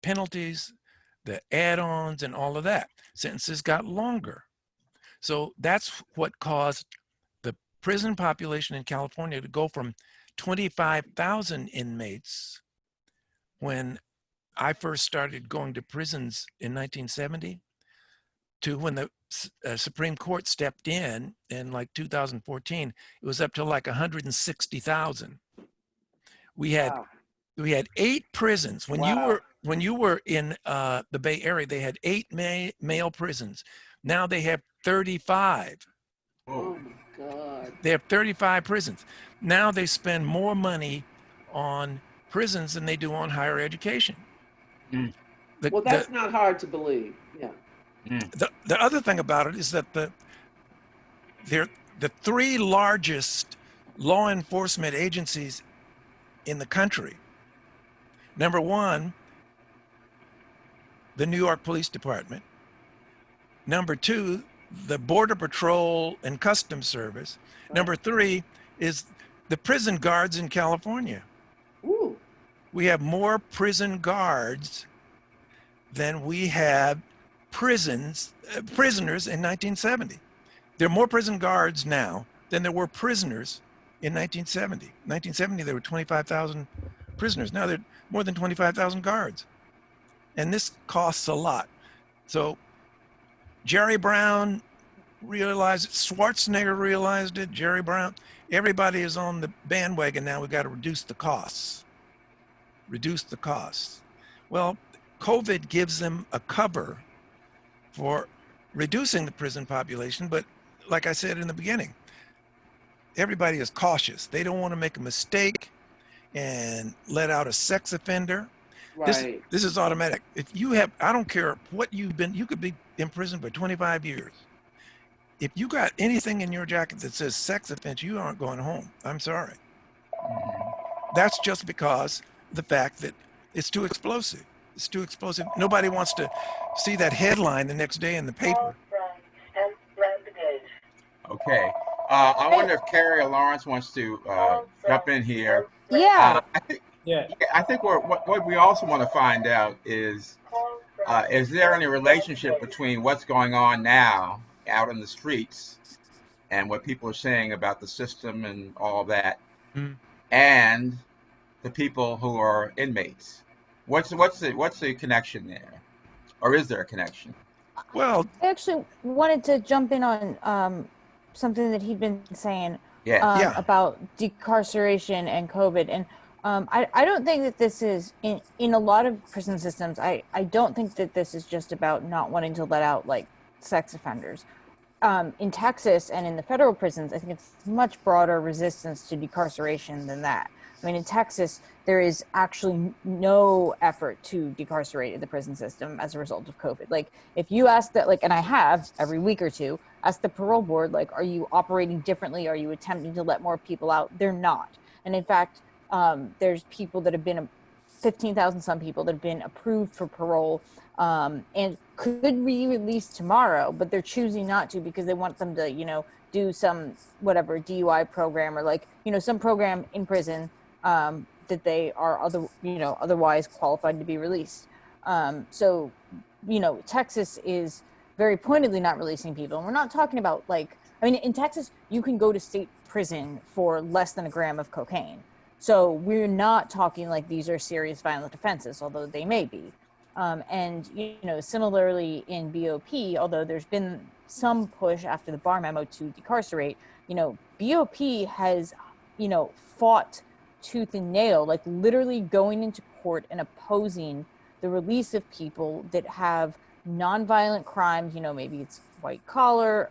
penalties, the add-ons and all of that. Sentences got longer. So that's what caused the prison population in California to go from 25,000 inmates when I first started going to prisons in 1970 to when the Supreme Court stepped in like 2014, it was up to like 160,000. We had 8 prisons. When you were in the Bay Area, they had 8 male prisons. Now they have 35. Oh my God. They have 35 prisons. Now they spend more money on prisons than they do on higher education. Well, that's not hard to believe. Yeah. The other thing about it is that they're the 3 largest law enforcement agencies in the country. Number 1, the New York Police Department. Number 2, the Border Patrol and Customs Service. Number 3 is the prison guards in California. Ooh. We have more prison guards than we have prisoners in 1970. There are more prison guards now than there were prisoners in 1970. 1970, there were 25,000 prisoners. Now there are more than 25,000 guards. And this costs a lot. So Jerry Brown realized it. Schwarzenegger realized it. Jerry Brown. Everybody is on the bandwagon now. We've got to reduce the costs. Reduce the costs. Well, COVID gives them a cover for reducing the prison population. But like I said in the beginning, everybody is cautious. They don't want to make a mistake and let out a sex offender. Right. This is automatic. If you have, I don't care what you've been, you could be in prison for 25 years. If you got anything in your jacket that says sex offense, you aren't going home. I'm sorry. That's just because the fact that it's too explosive. It's too explosive. Nobody wants to see that headline the next day in the paper. Okay. I wonder if Carrie or Lawrence wants to jump in here. Yeah. I think what we also want to find out is there any relationship between what's going on now out in the streets and what people are saying about the system and all that, and the people who are inmates? What's the connection there, or is there a connection? Well, I actually wanted to jump in on something that he'd been saying about decarceration and COVID. And I don't think that this is, in a lot of prison systems, I don't think that this is just about not wanting to let out like sex offenders. in Texas and in the federal prisons, I think it's much broader resistance to decarceration than that. I mean, in Texas, there is actually no effort to decarcerate in the prison system as a result of COVID. Like, if you ask that, like, and I have every week or two, ask the parole board, like, are you operating differently? Are you attempting to let more people out? They're not. And in fact, there's people that have been 15,000 some people that have been approved for parole and could be released tomorrow, but they're choosing not to because they want them to, you know, do some whatever DUI program or like, you know, some program in prison that they are otherwise qualified to be released. So, you know, Texas is very pointedly not releasing people. And we're not talking about like, I mean, in Texas, you can go to state prison for less than a gram of cocaine. So we're not talking like these are serious violent offenses, although they may be. And, you know, similarly in BOP, although there's been some push after the Barr memo to decarcerate, you know, BOP has, you know, fought tooth and nail, like literally going into court and opposing the release of people that have nonviolent crimes, you know, maybe it's white collar,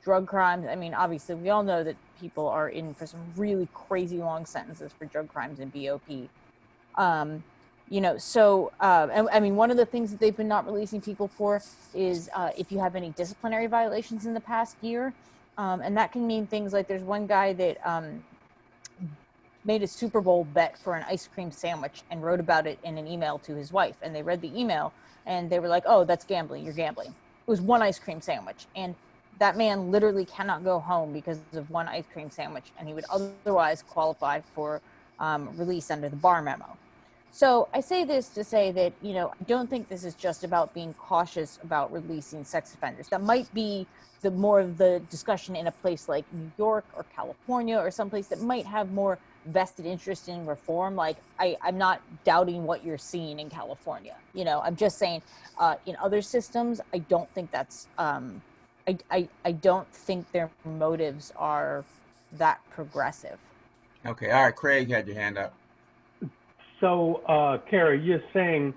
drug crimes. I mean, obviously, we all know that people are in for some really crazy long sentences for drug crimes in BOP. You know, so, I mean, one of the things that they've been not releasing people for is if you have any disciplinary violations in the past year. And that can mean things like there's one guy that made a Super Bowl bet for an ice cream sandwich and wrote about it in an email to his wife. And they read the email and they were like, oh, that's gambling. You're gambling. It was one ice cream sandwich. And that man literally cannot go home because of one ice cream sandwich. And he would otherwise qualify for release under the Barr memo. So I say this to say that, you know, I don't think this is just about being cautious about releasing sex offenders. That might be the more of the discussion in a place like New York or California or someplace that might have more vested interest in reform. Like I'm not doubting what you're seeing in California. You know, I'm just saying in other systems, I don't think that's, I don't think their motives are that progressive. Okay, all right, Craig had your hand up. So, Carrie, you're saying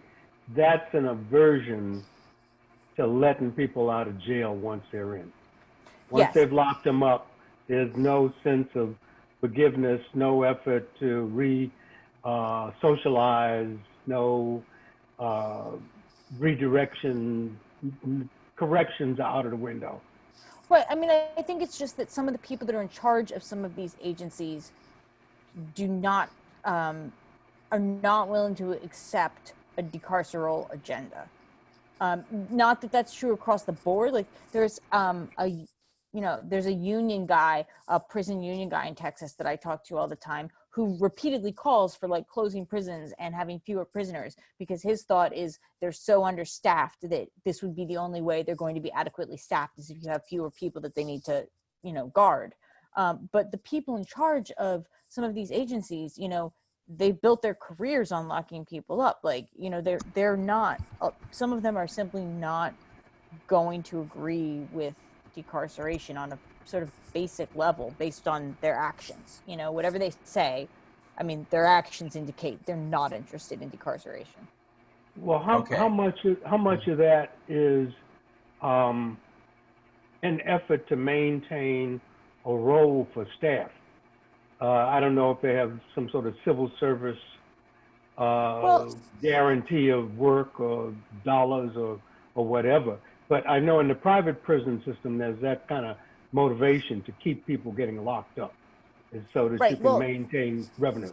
that's an aversion to letting people out of jail once they're in. Once they've locked them up, there's no sense of forgiveness, no effort to re-socialize, no redirection, corrections out of the window. Right. I mean, I think it's just that some of the people that are in charge of some of these agencies do not, are not willing to accept a decarceral agenda. Not that that's true across the board. Like there's there's a union guy, a prison union guy in Texas that I talk to all the time who repeatedly calls for like closing prisons and having fewer prisoners because his thought is they're so understaffed that this would be the only way they're going to be adequately staffed is if you have fewer people that they need to, you know, guard. But the people in charge of some of these agencies, you know, they built their careers on locking people up. Like, you know, they're not, some of them are simply not going to agree with decarceration on a sort of basic level based on their actions. You know, whatever they say, I mean, their actions indicate they're not interested in decarceration. Well, how much of that is an effort to maintain a role for staff? I don't know if they have some sort of civil service guarantee of work or dollars or whatever. But I know in the private prison system, there's that kind of motivation to keep people getting locked up, and so that you can maintain revenue.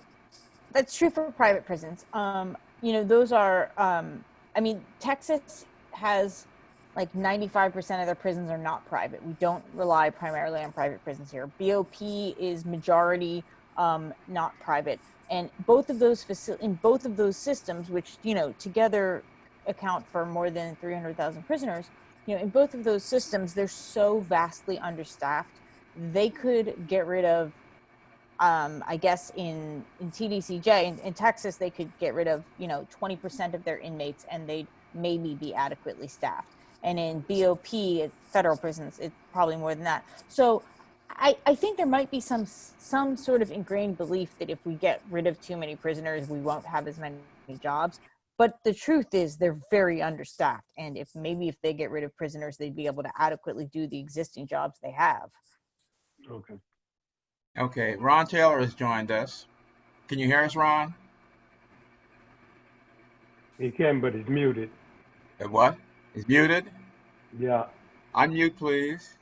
That's true for private prisons. You know, those are, I mean, Texas has like 95% of their prisons are not private. We don't rely primarily on private prisons here. BOP is majority not private. And both of those in both of those systems, which, you know, together account for more than 300,000 prisoners, you know, in both of those systems, they're so vastly understaffed. They could get rid of, I guess in TDCJ, in Texas, they could get rid of, you know, 20% of their inmates and they'd maybe be adequately staffed. And in BOP, federal prisons, it's probably more than that. So I think there might be some sort of ingrained belief that if we get rid of too many prisoners, we won't have as many jobs. But the truth is they're very understaffed. And if they get rid of prisoners, they'd be able to adequately do the existing jobs they have. Okay. Okay, Ron Taylor has joined us. Can you hear us, Ron? He can, but he's muted. What? He's muted? Yeah. Unmute, please.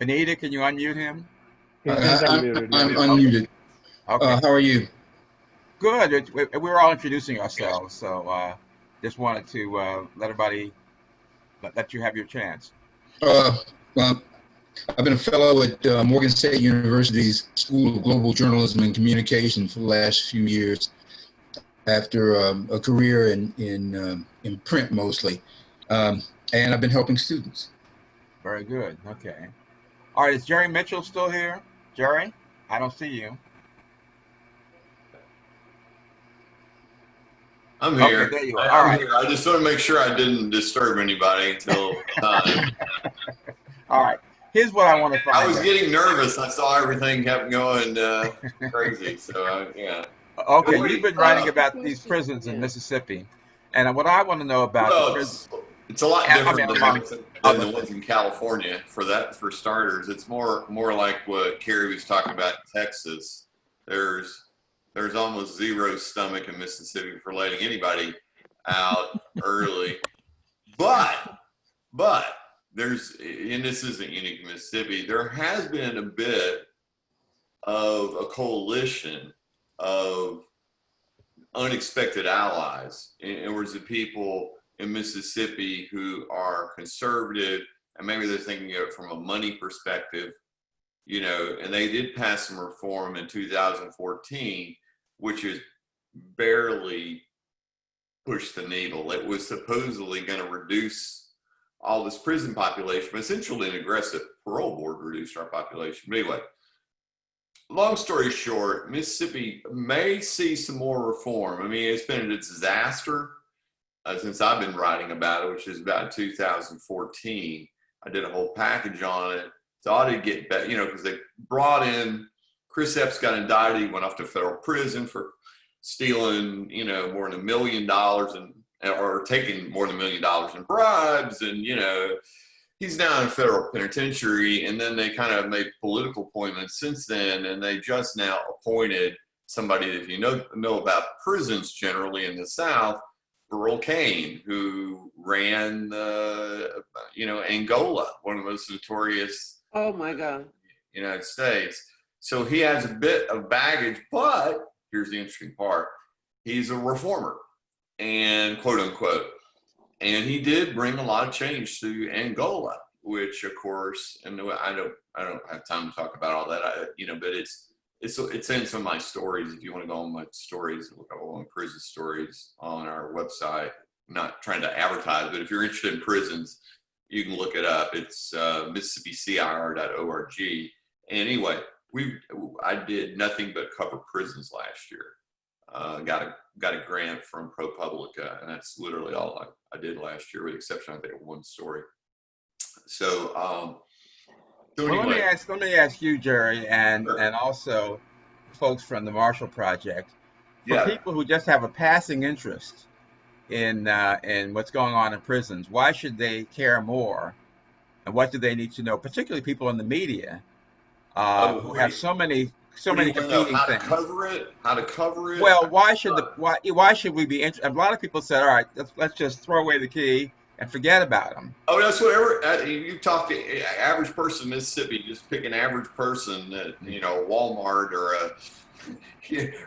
Benita, can you unmute him? I'm unmuted. Okay. How are you? Good. We were all introducing ourselves, so just wanted to let everybody, let you have your chance. Well, I've been a fellow at Morgan State University's School of Global Journalism and Communication for the last few years, after a career in print mostly, and I've been helping students. Very good. Okay. All right. Is Jerry Mitchell still here? Jerry, I don't see you. I'm here. Okay, there you are. I'm here. I just want to make sure I didn't disturb anybody until time. All right. Here's what I want to find out. I was getting nervous. I saw everything kept going crazy. So, yeah. Okay, you've been writing about these prisons in Mississippi. And what I want to know about the prisons. It's a lot different than the ones in California. For starters, it's more like what Carrie was talking about in Texas. There's almost zero stomach in Mississippi for letting anybody out early. But there's, and this isn't unique to Mississippi, there has been a bit of a coalition of unexpected allies. In other words, the people in Mississippi who are conservative, and maybe they're thinking of it from a money perspective, and they did pass some reform in 2014, which is barely pushed the needle. It was supposedly going to reduce all this prison population, but essentially an aggressive parole board reduced our population. But anyway, long story short, Mississippi may see some more reform. I mean, it's been a disaster since I've been writing about it, which is about 2014. I did a whole package on it. So I did get better, because they brought in, Chris Epps got indicted. He went off to federal prison for stealing, more than $1 million or taking more than $1 million in bribes. And, he's now in a federal penitentiary. And then they kind of made political appointments since then. And they just now appointed somebody that, if you know about prisons generally in the South, Burl Cain, who ran, Angola, one of the most notorious. Oh my God. United States. So he has a bit of baggage, but here's the interesting part. He's a reformer, and quote unquote. And he did bring a lot of change to Angola, which of course, and I don't have time to talk about all that, but it's in some of my stories. If you want to go on my stories, look up all my prison stories on our website. I'm not trying to advertise, but if you're interested in prisons, you can look it up. It's MississippiCIR.org. And anyway, I did nothing but cover prisons last year. Got a grant from ProPublica, and that's literally all I did last year, with the exception, I think, of one story. So, anyway. Let me ask you, Jerry, and also folks from the Marshall Project, for people who just have a passing interest in what's going on in prisons, why should they care more, and what do they need to know? Particularly people in the media who have so many competing things. How to cover it. Well, why should we be interested? A lot of people said, all right, let's just throw away the key and forget about them. Oh, that's whatever. You talk to average person in Mississippi, just pick an average person at Walmart or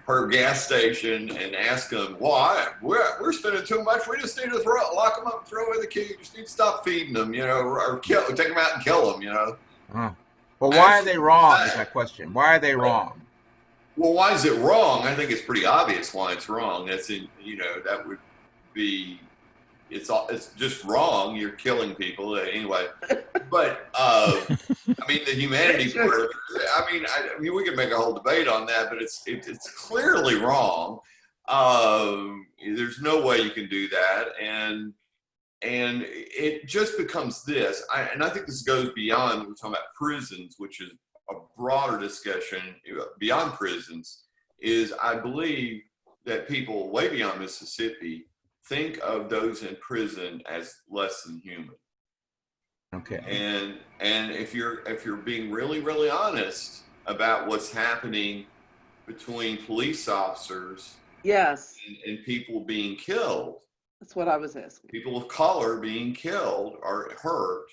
a gas station and ask them, why? We're spending too much. We just need to lock them up and throw away the key. We just need to stop feeding them, or take them out and kill them, Well, why are they wrong is my question. Why are they wrong? Well, why is it wrong? I think it's pretty obvious why it's wrong. That's that would be, it's just wrong. You're killing people anyway. But the humanity part. I mean, we could make a whole debate on that, but it's clearly wrong. There's no way you can do that, and it just becomes this. I think this goes beyond, we're talking about prisons, which is a broader discussion beyond prisons, is I believe that people way beyond Mississippi think of those in prison as less than human. Okay. And if you're being really honest about what's happening between police officers, yes, and people being killed, that's what I was asking. people of color being killed or hurt,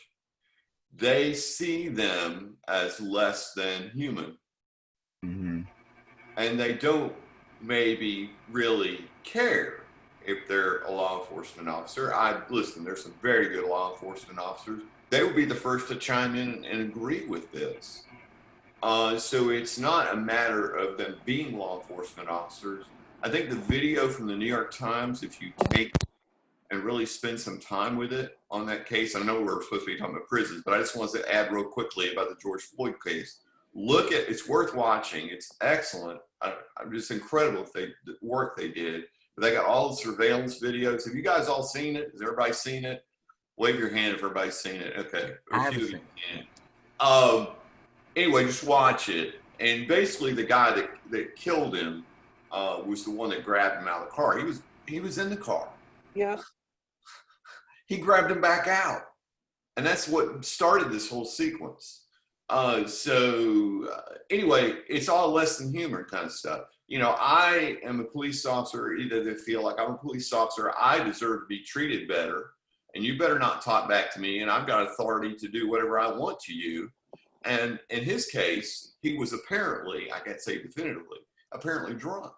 they see them as less than human. Mm-hmm. And they don't maybe really care if they're a law enforcement officer. Listen, there's some very good law enforcement officers. They would be the first to chime in and agree with this. So it's not a matter of them being law enforcement officers. I think the video from the New York Times, if you take and really spend some time with it on that case, I know we're supposed to be talking about prisons, but I just wanted to add real quickly about the George Floyd case. Look at, it's worth watching. It's excellent. I'm just incredible the work they did. But they got all the surveillance videos. Have you guys all seen it? Has everybody seen it? Wave your hand if everybody's seen it. Okay. I haven't seen it. Anyway, just watch it. And basically the guy that killed him was the one that grabbed him out of the car. He was in the car. Yeah. He grabbed him back out. And that's what started this whole sequence. Anyway, it's all less than human kind of stuff. You know, I am a police officer. Either they feel like I'm a police officer, I deserve to be treated better, and you better not talk back to me, and I've got authority to do whatever I want to you. And in his case, he was apparently, I can't say definitively, apparently drunk.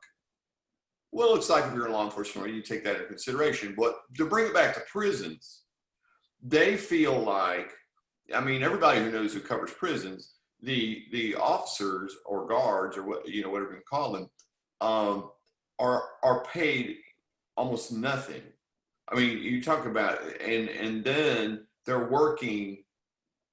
Well, it looks like if you're in law enforcement, you take that into consideration. But to bring it back to prisons, they feel like, I mean, everybody who knows who covers prisons, the officers or guards or what, you know, whatever you call them, are paid almost nothing. I mean, you talk about, and then they're working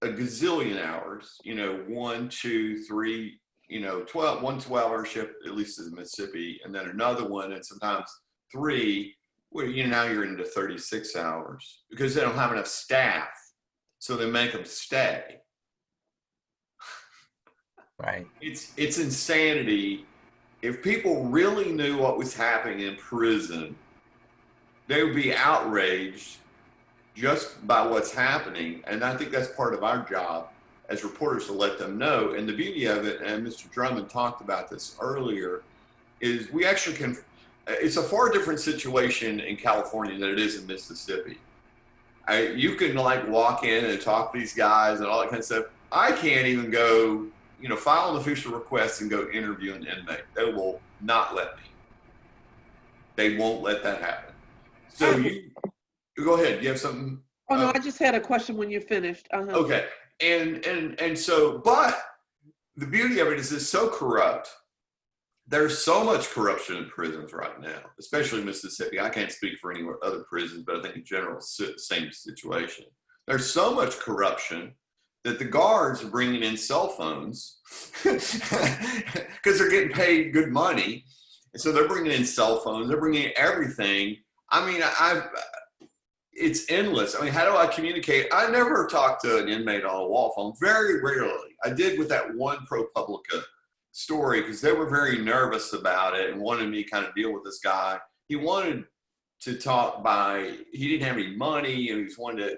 a gazillion hours, you know, 1, 2, 3, you know, 12-hour shift, at least in Mississippi, and then another one, and sometimes 3, where, you know, now you're into 36 hours because they don't have enough staff. So they make them stay. Right. It's insanity. If people really knew what was happening in prison, they would be outraged just by what's happening. And I think that's part of our job as reporters to let them know. And the beauty of it, and Mr. Drummond talked about this earlier, is we actually can, it's a far different situation in California than it is in Mississippi. You can like walk in and talk to these guys and all that kind of stuff. I can't even go, you know, file an official request and go interview an inmate. They will not let me. They won't let that happen. So you go ahead. You have something? Oh no, I just had a question when you're finished. Okay. And so, but the beauty of it is it's so corrupt. There's so much corruption in prisons right now, especially in Mississippi. I can't speak for any other prisons, but I think in general, it's the same situation. There's so much corruption that the guards are bringing in cell phones because they're getting paid good money. And so they're bringing in cell phones. They're bringing in everything. I mean, it's endless. I mean, how do I communicate? I never talked to an inmate on a wall phone, very rarely. I did with that one ProPublica story because they were very nervous about it and wanted me to kind of deal with this guy. He wanted to talk he didn't have any money, and he just wanted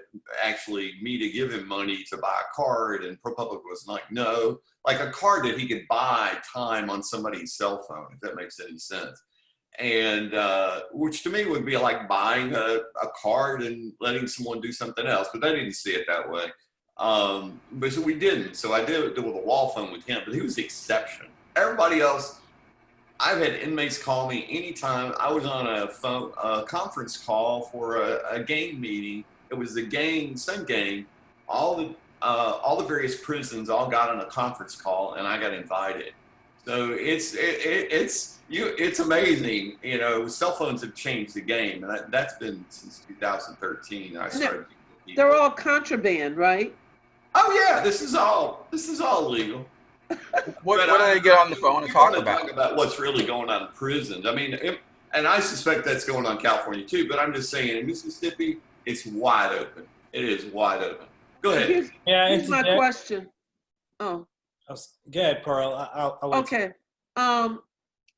me to give him money to buy a card, and ProPublica was like, no, like a card that he could buy time on somebody's cell phone, if that makes any sense. And which to me would be like buying a card and letting someone do something else, but they didn't see it that way. But so we didn't. So I did it with a wall phone with him, but he was the exception. Everybody else, I've had inmates call me anytime. I was on a conference call for a gang meeting. It was the gang, same gang. All the various prisons all got on a conference call, and I got invited. So it's amazing. You know, cell phones have changed the game, and that's been since 2013. I started. They're all contraband, right? Oh yeah, this is all legal. What do they get on the phone and talk about what's really going on in prisons? I mean, and I suspect that's going on in California too. But I'm just saying, in Mississippi, it's wide open. It is wide open. Go ahead. Here's my question. Oh. Go ahead, Pearl. I'll okay.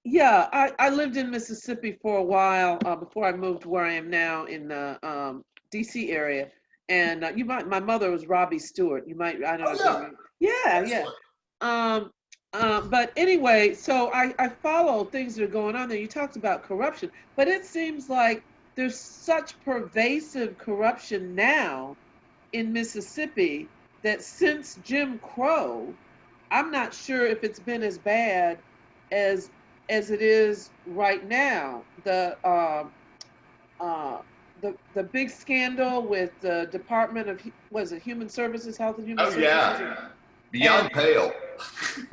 Yeah, I lived in Mississippi for a while before I moved where I am now in the DC area. And my mother was Robbie Stewart. You might, I don't know. Yeah, yeah. But anyway, so I follow things that are going on there. You talked about corruption, but it seems like there's such pervasive corruption now in Mississippi that since Jim Crow, I'm not sure if it's been as bad as it is right now. The big scandal with the Department of Human Services, Health and Human Services. Yeah, beyond pale.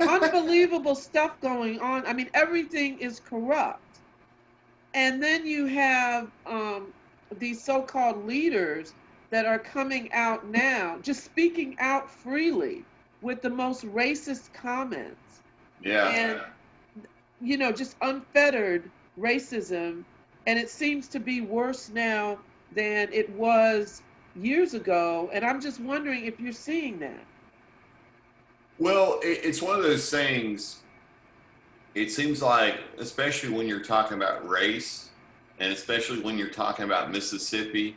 Unbelievable stuff going on. I mean, everything is corrupt. And then you have these so-called leaders that are coming out now, just speaking out freely with the most racist comments. Yeah. And, just unfettered racism. And it seems to be worse now than it was years ago. And I'm just wondering if you're seeing that. Well, it's one of those things. It seems like, especially when you're talking about race, and especially when you're talking about Mississippi,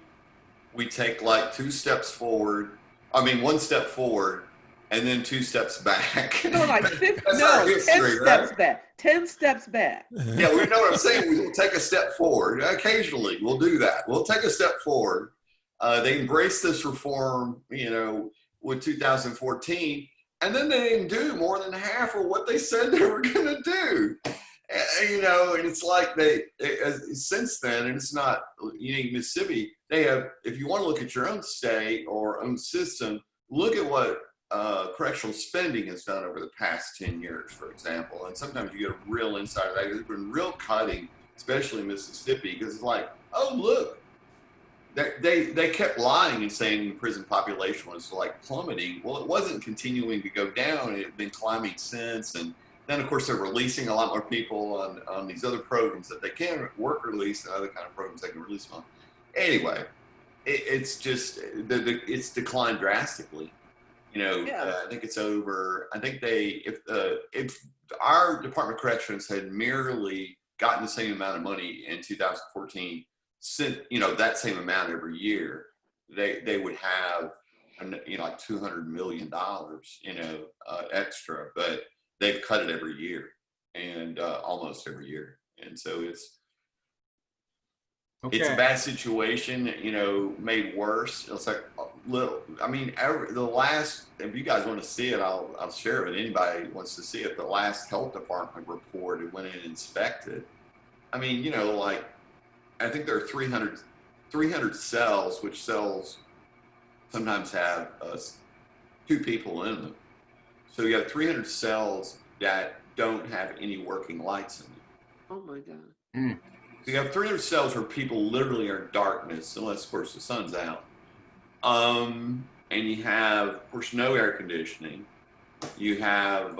we take like 2 steps forward. I mean, 1 step forward, and then 2 steps back. No, like 10 steps back. 10 steps back. Yeah, we know what I'm saying. We'll take a step forward. Occasionally, we'll do that. We'll take a step forward. They embraced this reform, with 2014. And then they didn't do more than half of what they said they were going to do. And it's like since then, and it's not unique Mississippi, they have, if you want to look at your own state or own system, look at what correctional spending has done over the past 10 years, for example. And sometimes you get a real insight of that. There's been real cutting, especially in Mississippi, because it's like, oh, look. They kept lying and saying the prison population was like plummeting. Well, it wasn't continuing to go down. It had been climbing since. And then, of course, they're releasing a lot more people on these other programs that they can work release and other kind of programs they can release them on. Anyway, it's just, it's declined drastically. I think it's over. I think if our Department of Corrections had merely gotten the same amount of money in 2014, that same amount every year, they would have like $200 million extra, but they've cut it every year, and almost every year, and so it's a bad situation, made worse. It's like the last, if you guys want to see it, I'll share it with anybody who wants to see it. The last health department report, it went in and inspected. I mean, I think there are 300 cells, which cells sometimes have 2 people in them. So you have 300 cells that don't have any working lights in them. Oh my God. So you have 300 cells where people literally are in darkness, unless of course the sun's out. And you have, of course, no air conditioning. You have,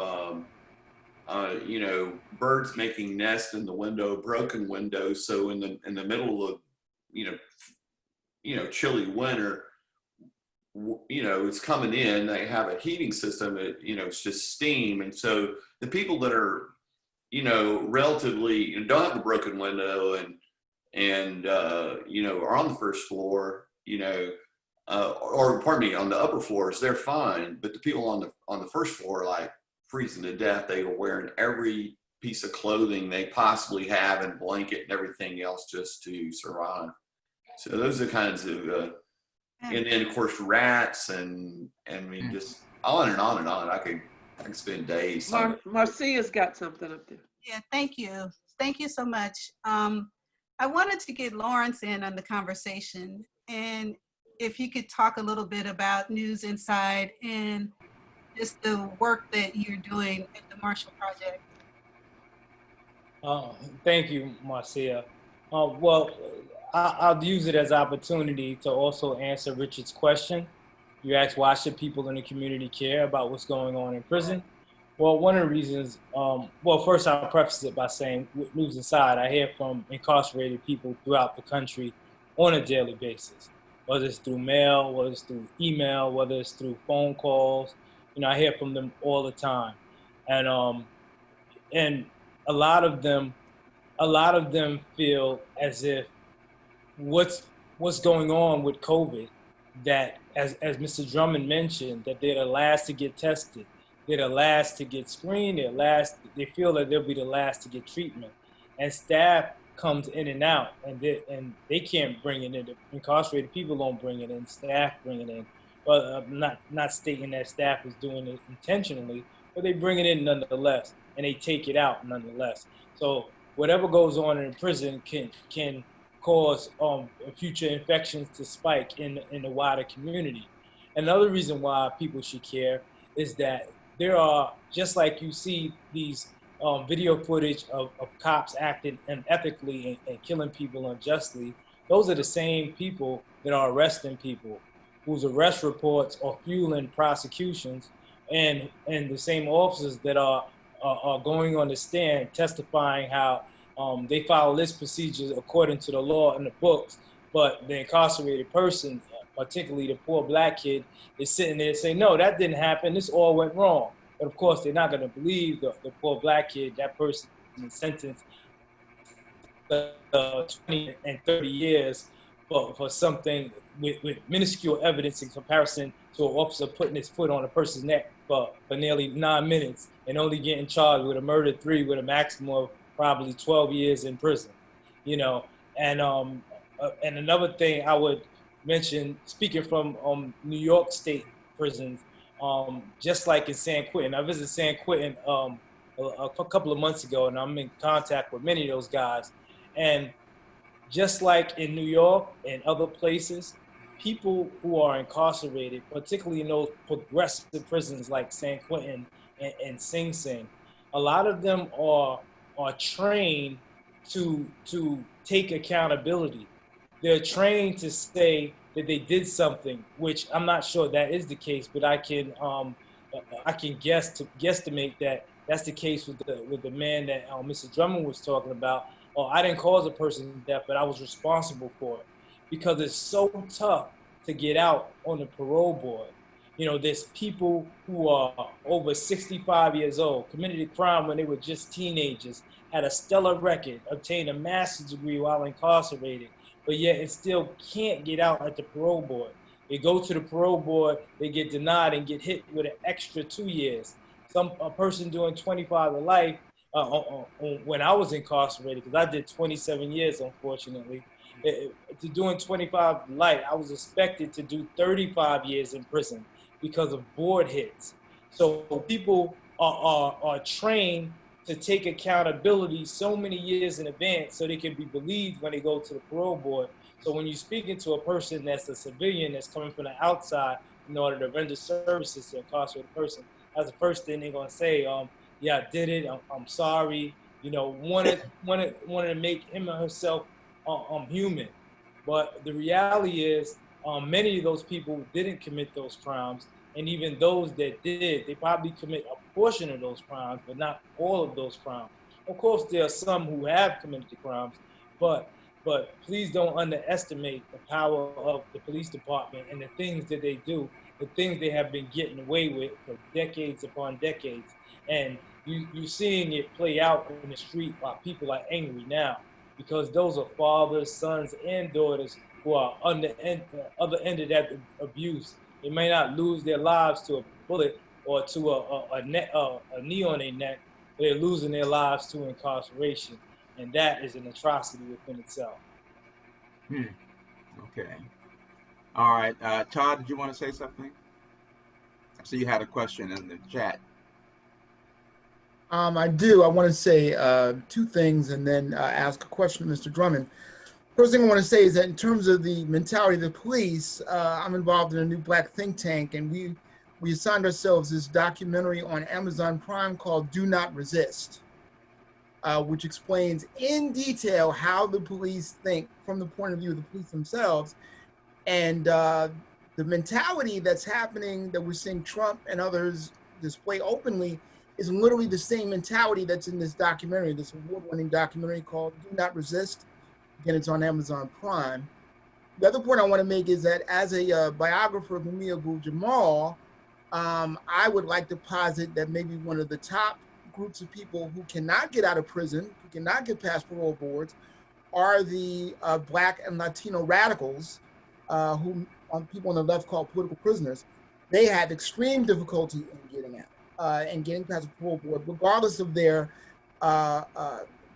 birds making nests in the window, broken windows. So in the middle of, chilly winter, it's coming in. They have a heating system. It's just steam, and so the people that are, relatively don't have a broken window and are on the first floor, or pardon me, on the upper floors, they're fine. But the people on the first floor, like, freezing to death. They were wearing every piece of clothing they possibly have and blanket and everything else just to survive. So those are the kinds of, and then of course rats and just on and on and on. I could spend days. Marcia's got something up there. Yeah, thank you. Thank you so much. I wanted to get Lawrence in on the conversation, and if you could talk a little bit about News Inside and just the work that you're doing at the Marshall Project. Thank you, Marcia. Well, I'll use it as an opportunity to also answer Richard's question. You asked, why should people in the community care about what's going on in prison? Well, one of the reasons, first I'll preface it by saying, with News Inside, I hear from incarcerated people throughout the country on a daily basis, whether it's through mail, whether it's through email, whether it's through phone calls. I hear from them all the time. And a lot of them feel as if what's going on with COVID, that as Mr. Drummond mentioned, that they're the last to get tested, they're the last to get screened, they feel that they'll be the last to get treatment. And staff comes in and out, and they can't bring it in. The incarcerated people don't bring it in, staff bring it in. But not stating that staff is doing it intentionally, but they bring it in nonetheless, and they take it out nonetheless. So whatever goes on in prison can cause future infections to spike in the wider community. Another reason why people should care is that there are, just like you see these video footage of cops acting unethically and killing people unjustly, those are the same people that are arresting people, whose arrest reports are fueling prosecutions, and the same officers that are going on the stand testifying how they follow this procedure according to the law in the books, but the incarcerated person, particularly the poor black kid, is sitting there saying, no, that didn't happen, this all went wrong. But of course, they're not going to believe the poor black kid, that person is sentenced 20 and 30 years for something with minuscule evidence in comparison to an officer putting his foot on a person's neck for nearly 9 minutes and only getting charged with a murder 3 with a maximum of probably 12 years in prison, you know. And another thing I would mention, speaking from New York State prisons, just like in San Quentin, I visited San Quentin a couple of months ago, and I'm in contact with many of those guys. And just like in New York and other places, people who are incarcerated, particularly in those progressive prisons like San Quentin and Sing Sing, a lot of them are trained to take accountability. They're trained to say that they did something, which I'm not sure that is the case, but I can guesstimate that that's the case with the man that Mr. Drummond was talking about. I didn't cause a person's death, but I was responsible for it, because it's so tough to get out on the parole board. You know, there's people who are over 65 years old, committed a crime when they were just teenagers, had a stellar record, obtained a master's degree while incarcerated, but yet it still can't get out at the parole board. They go to the parole board, they get denied and get hit with an extra 2 years. A person doing 25 to life, when I was incarcerated, because I did 27 years, unfortunately, to doing 25 to life, I was expected to do 35 years in prison because of board hits. So people are trained to take accountability so many years in advance so they can be believed when they go to the parole board. So when you're speaking to a person that's a civilian that's coming from the outside in order to render services to an incarcerated person, that's the first thing they're gonna say, yeah, I did it, I'm sorry, you know, wanted to make him or herself human. But the reality is, many of those people didn't commit those crimes, and even those that did, they probably commit a portion of those crimes, but not all of those crimes. Of course, there are some who have committed the crimes, but please don't underestimate the power of the police department and the things that they do, the things they have been getting away with for decades upon decades. And you're seeing it play out in the street while people are angry now, because those are fathers, sons, and daughters who are on the other end of that abuse. They may not lose their lives to a bullet or to a knee on their neck, but they're losing their lives to incarceration. And that is an atrocity within itself. Okay. All right. Todd, did you want to say something? I see you had a question in the chat. I do. I want to say 2 things and then ask a question to Mr. Drummond. First thing I want to say is that in terms of the mentality of the police, I'm involved in a new Black think tank, and we assigned ourselves this documentary on Amazon Prime called Do Not Resist, which explains in detail how the police think from the point of view of the police themselves. And the mentality that's happening, that we're seeing Trump and others display openly, is literally the same mentality that's in this documentary, this award-winning documentary called Do Not Resist. Again, it's on Amazon Prime. The other point I want to make is that as a biographer of Mumia Abu-Jamal, I would like to posit that maybe one of the top groups of people who cannot get out of prison, who cannot get past parole boards, are the Black and Latino radicals, who people on the left call political prisoners. They have extreme difficulty in getting out and getting past the parole board, regardless of their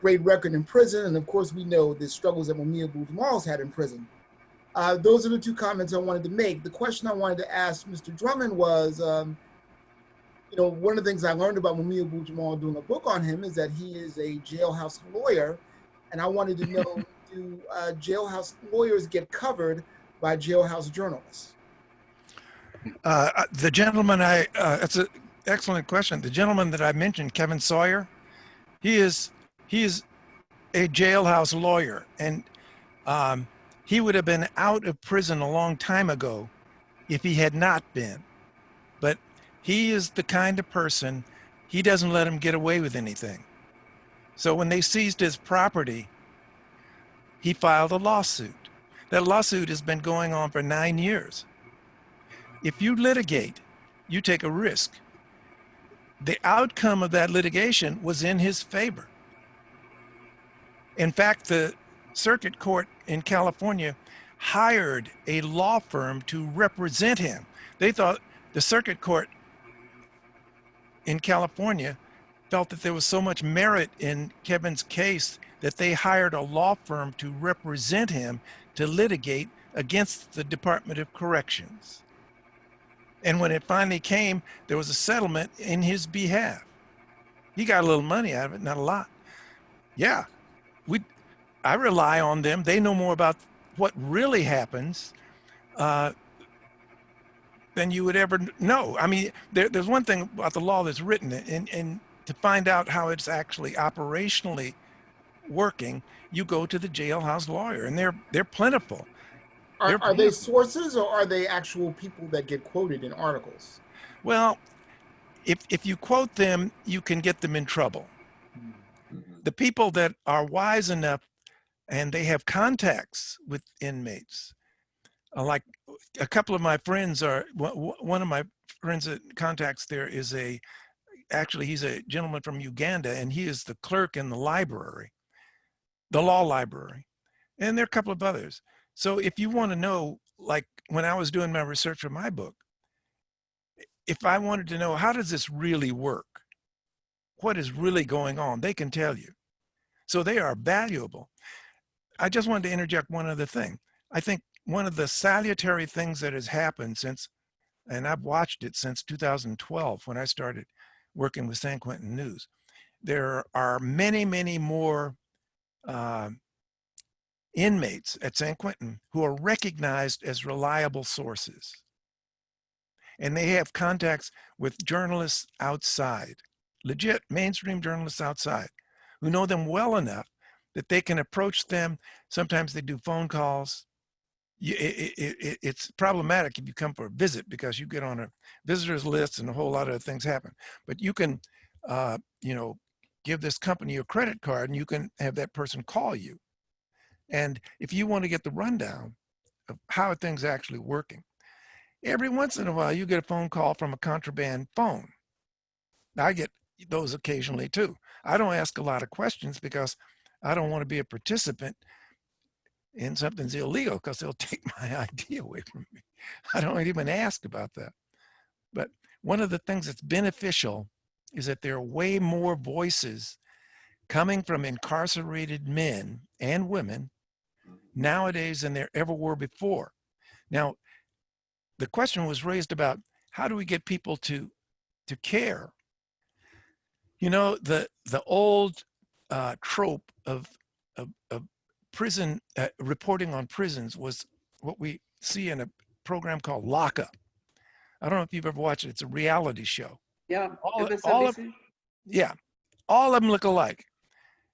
great record in prison. And of course, we know the struggles that Mumia Abu-Jamal's had in prison. Those are the two comments I wanted to make. The question I wanted to ask Mr. Drummond was, you know, one of the things I learned about Mumia Abu-Jamal doing a book on him is that he is a jailhouse lawyer. And I wanted to know, do jailhouse lawyers get covered by jailhouse journalists? The gentleman that's an excellent question. The gentleman that I mentioned, Kevin Sawyer, he is a jailhouse lawyer, and he would have been out of prison a long time ago if he had not been. But he is the kind of person, he doesn't let him get away with anything. So when they seized his property, he filed a lawsuit. That lawsuit has been going on for 9 years. If you litigate, you take a risk. The outcome of that litigation was in his favor. In fact, the circuit court in California hired a law firm to represent him. They thought the circuit court in California felt that there was so much merit in Kevin's case that they hired a law firm to represent him to litigate against the Department of Corrections. And when it finally came, there was a settlement in his behalf. He got a little money out of it, not a lot. Yeah, I rely on them. They know more about what really happens than you would ever know. I mean, there's one thing about the law that's written, and to find out how it's actually operationally working, you go to the jailhouse lawyer, and they're plentiful. Are they sources, or are they actual people that get quoted in articles? Well, if you quote them, you can get them in trouble. The people that are wise enough and they have contacts with inmates, like a couple of my friends are, one of my friends that contacts there is actually he's a gentleman from Uganda, and he is the clerk in the library, the law library. And there are a couple of others. So if you want to know, like when I was doing my research for my book, if I wanted to know, how does this really work? What is really going on? They can tell you. So they are valuable. I just wanted to interject one other thing. I think one of the salutary things that has happened since, and I've watched it since 2012 when I started working with San Quentin News, there are many, many more inmates at San Quentin who are recognized as reliable sources. And they have contacts with journalists outside, legit mainstream journalists outside, who know them well enough that they can approach them. Sometimes they do phone calls. It's problematic if you come for a visit because you get on a visitor's list and a whole lot of things happen. But you can, you know, give this company your credit card and you can have that person call you. And if you want to get the rundown of how things are actually working, every once in a while you get a phone call from a contraband phone. I get those occasionally too. I don't ask a lot of questions because I don't want to be a participant in something's illegal because they'll take my ID away from me. I don't even ask about that. But one of the things that's beneficial is that there are way more voices coming from incarcerated men and women nowadays than there ever were before. Now, the question was raised about how do we get people to care? You know, the old trope of prison reporting on prisons was what we see in a program called Lockup. I don't know if you've ever watched it. It's a reality show. Yeah, all of them look alike.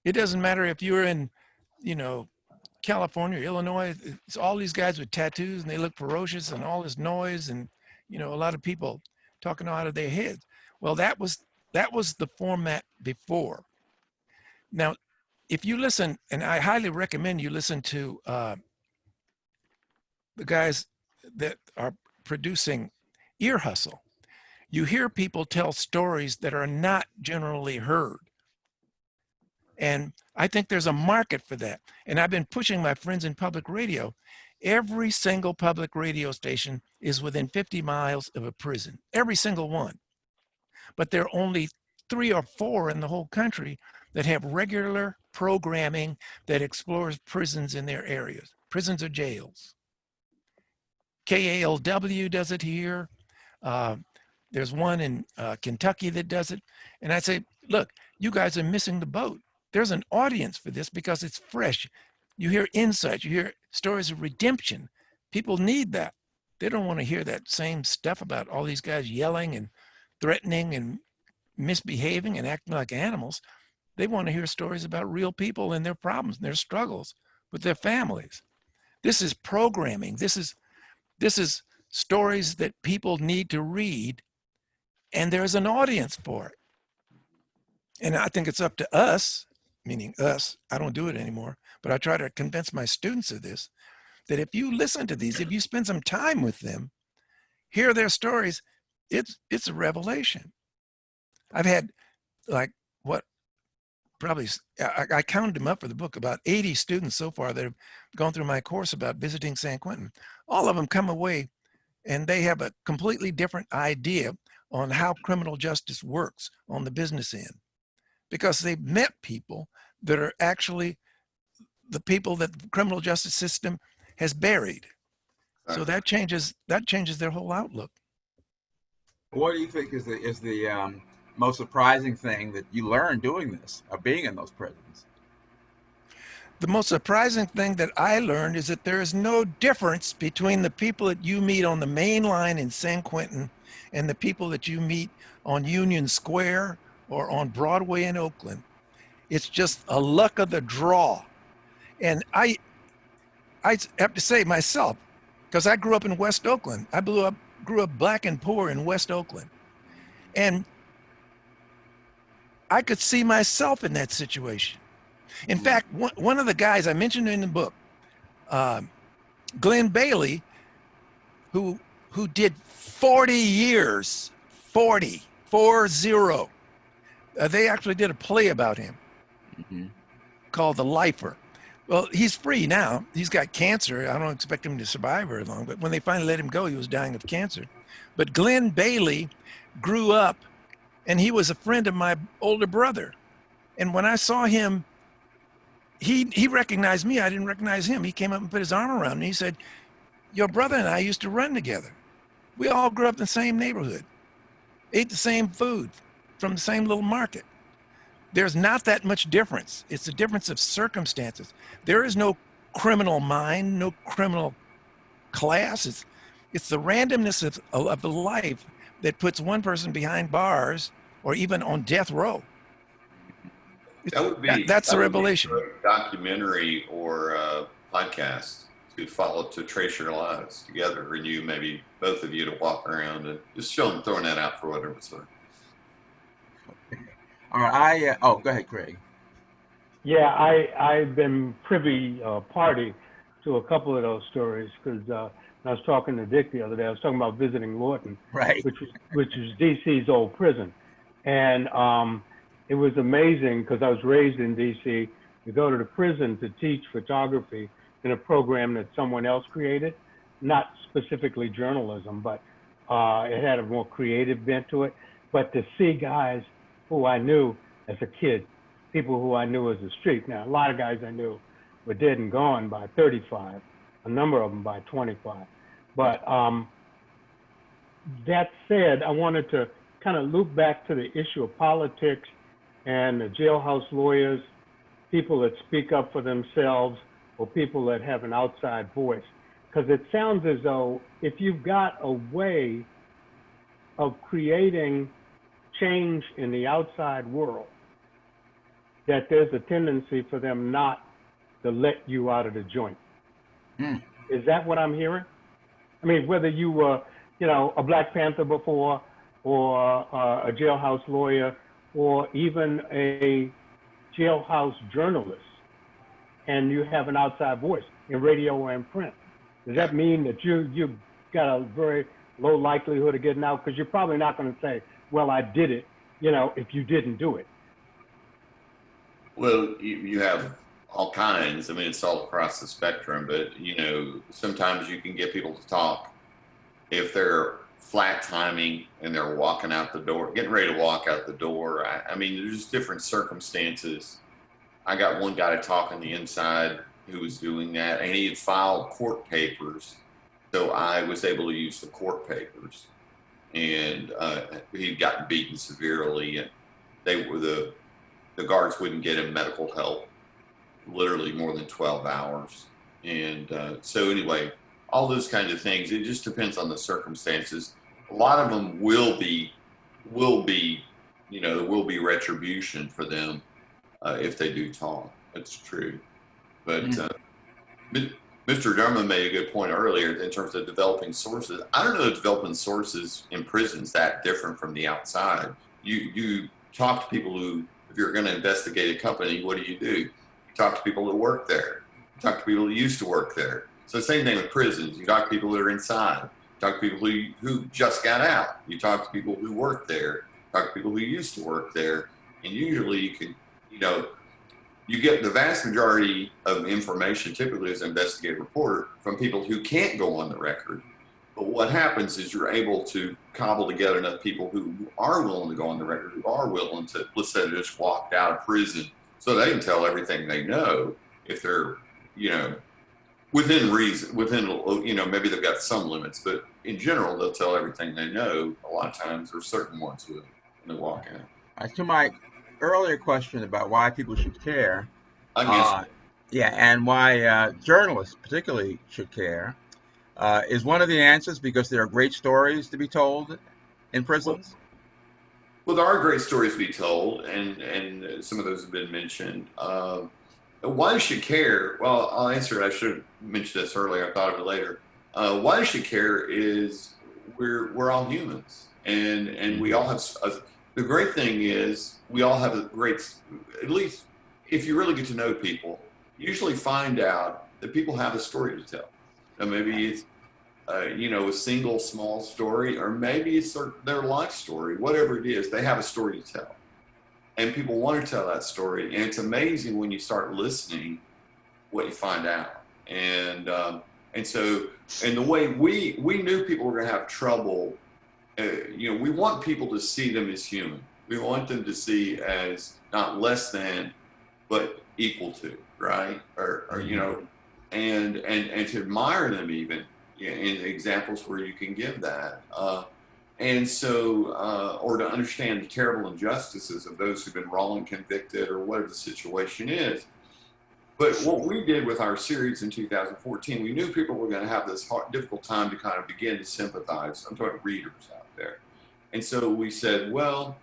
It doesn't matter if you're in, you know, California or Illinois. It's all these guys with tattoos and they look ferocious and all this noise and, you know, a lot of people talking out of their heads. Well, that was the format before. Now, if you listen, and I highly recommend you listen to the guys that are producing Ear Hustle. you hear people tell stories that are not generally heard. And I think there's a market for that. And I've been pushing my friends in public radio. Every single public radio station is within 50 miles of a prison, every single one. But there are only 3 or 4 in the whole country that have regular programming that explores prisons in their areas, prisons or jails. KALW does it here. There's one in Kentucky that does it. And I say, look, you guys are missing the boat. There's an audience for this because it's fresh. You hear insights, you hear stories of redemption. People need that. They don't want to hear that same stuff about all these guys yelling and threatening and misbehaving and acting like animals. They want to hear stories about real people and their problems and their struggles with their families. This is programming. This is stories that people need to read, and there's an audience for it. And I think it's up to us, meaning us, I don't do it anymore, but I try to convince my students of this, that if you listen to these, if you spend some time with them, hear their stories, it's a revelation. I've had like what probably, I counted them up for the book, about 80 students so far that have gone through my course about visiting San Quentin. All of them come away and they have a completely different idea on how criminal justice works on the business end, because they've met people that are actually the people that the criminal justice system has buried. So that changes their whole outlook. What do you think is the most surprising thing that you learned doing this, of being in those prisons? The most surprising thing that I learned is that there is no difference between the people that you meet on the main line in San Quentin and the people that you meet on Union Square or on Broadway in Oakland. It's just a luck of the draw. And I have to say myself, because I grew up in West Oakland, I grew up black and poor in West Oakland. And I could see myself in that situation. In fact, one of the guys I mentioned in the book, Glenn Bailey, who did 40 years, 40, they actually did a play about him called The Lifer. Well, he's free now. He's got cancer. I don't expect him to survive very long, but when they finally let him go, he was dying of cancer. But Glenn Bailey grew up, and he was a friend of my older brother. And when I saw him, he recognized me. I didn't recognize him. He came up and put his arm around me. He said, your brother and I used to run together. We all grew up in the same neighborhood, ate the same food from the same little market. There's not that much difference. It's a difference of circumstances. There is no criminal mind, no criminal class. It's the randomness of the life that puts one person behind bars or even on death row. That's the revelation. Be a documentary or a podcast to trace your lives together, and you, maybe both of you, to walk around and just throwing that out for whatever it's worth. All right, go ahead, Craig. Yeah, I've been privy party to a couple of those stories, because I was talking to Dick the other day. I was talking about visiting Lawton, right, which is DC's old prison, and it was amazing because I was raised in DC. To go to the prison to teach photography in a program that someone else created, not specifically journalism, but it had a more creative bent to it. But to see guys who I knew as a kid, people who I knew as a street. Now, a lot of guys I knew were dead and gone by 35, a number of them by 25. But that said, I wanted to kind of loop back to the issue of politics and the jailhouse lawyers, people that speak up for themselves, or people that have an outside voice. Because it sounds as though if you've got a way of creating change in the outside world, that there's a tendency for them not to let you out of the joint. Is that what I'm hearing? I mean, whether you were, a Black Panther before, or a jailhouse lawyer, or even a jailhouse journalist, and you have an outside voice in radio or in print, does that mean that you've got a very low likelihood of getting out? Because you're probably not going to say, well, I did it, if you didn't do it. Well, you have all kinds. I mean, it's all across the spectrum, but, sometimes you can get people to talk if they're flat timing and they're walking out the door, getting ready to walk out the door. I mean, there's different circumstances. I got one guy to talk on the inside who was doing that, and he had filed court papers. So I was able to use the court papers, and he'd gotten beaten severely, and the guards wouldn't get him medical help, literally more than 12 hours. And so anyway, all those kinds of things, it just depends on the circumstances. A lot of them will be, there will be retribution for them if they do talk. That's true. But Mr. Dermond made a good point earlier in terms of developing sources. I don't know if developing sources in prisons that different from the outside. You talk to people who, if you're going to investigate a company, what do? You talk to people who work there. You talk to people who used to work there. So same thing with prisons. You talk to people that are inside. You talk to people who just got out. You talk to people who work there. You talk to people who used to work there. And usually you can, you get the vast majority of information typically as an investigative reporter from people who can't go on the record. But what happens is you're able to cobble together enough people who are willing to go on the record, who are willing to, let's say, they just walked out of prison, so they can tell everything they know if they're, within reason, maybe they've got some limits, but in general, they'll tell everything they know. A lot of times there's certain ones who, when they walk out. To my earlier question about why people should care, yeah, and why journalists particularly should care, is one of the answers because there are great stories to be told in prisons? Well, there are great stories to be told, and some of those have been mentioned. Why you should care? Well, I'll answer it. I should have mentioned this earlier. I thought of it later. Why you should care is we're all humans, and we all have. The great thing is we all have a great. At least if you really get to know people, you usually find out that people have a story to tell. And maybe it's a single small story, or maybe it's their life story. Whatever it is, they have a story to tell. And people want to tell that story, and it's amazing when you start listening what you find out. And the way we knew people were going to have trouble. We want people to see them as human. We want them to see as not less than, but equal to, right? Or and to admire them even in examples where you can give that. Or to understand the terrible injustices of those who've been wrongly convicted or whatever the situation is. But what we did with our series in 2014, we knew people were going to have this difficult time to kind of begin to sympathize. I'm talking readers out there. And so we said, well,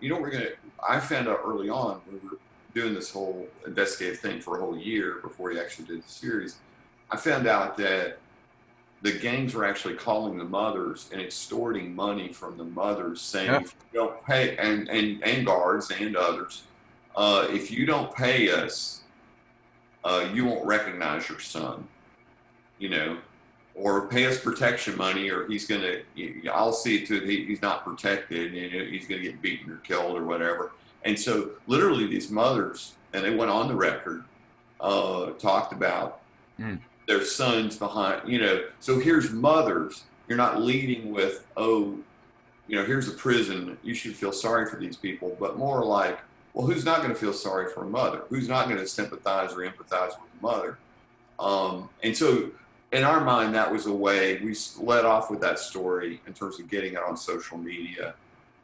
I found out early on, when we were doing this whole investigative thing for a whole year before we actually did the series, I found out that the gangs were actually calling the mothers and extorting money from the mothers, saying, if you don't pay, and guards and others, if you don't pay us, you won't recognize your son, or pay us protection money, or I'll see to it he's not protected, he's going to get beaten or killed or whatever. And so literally these mothers, and they went on the record, talked about their sons behind, so here's mothers. You're not leading with, here's a prison. You should feel sorry for these people, but more like, well, who's not going to feel sorry for a mother? Who's not going to sympathize or empathize with a mother? And so in our mind, that was a way we led off with that story in terms of getting it on social media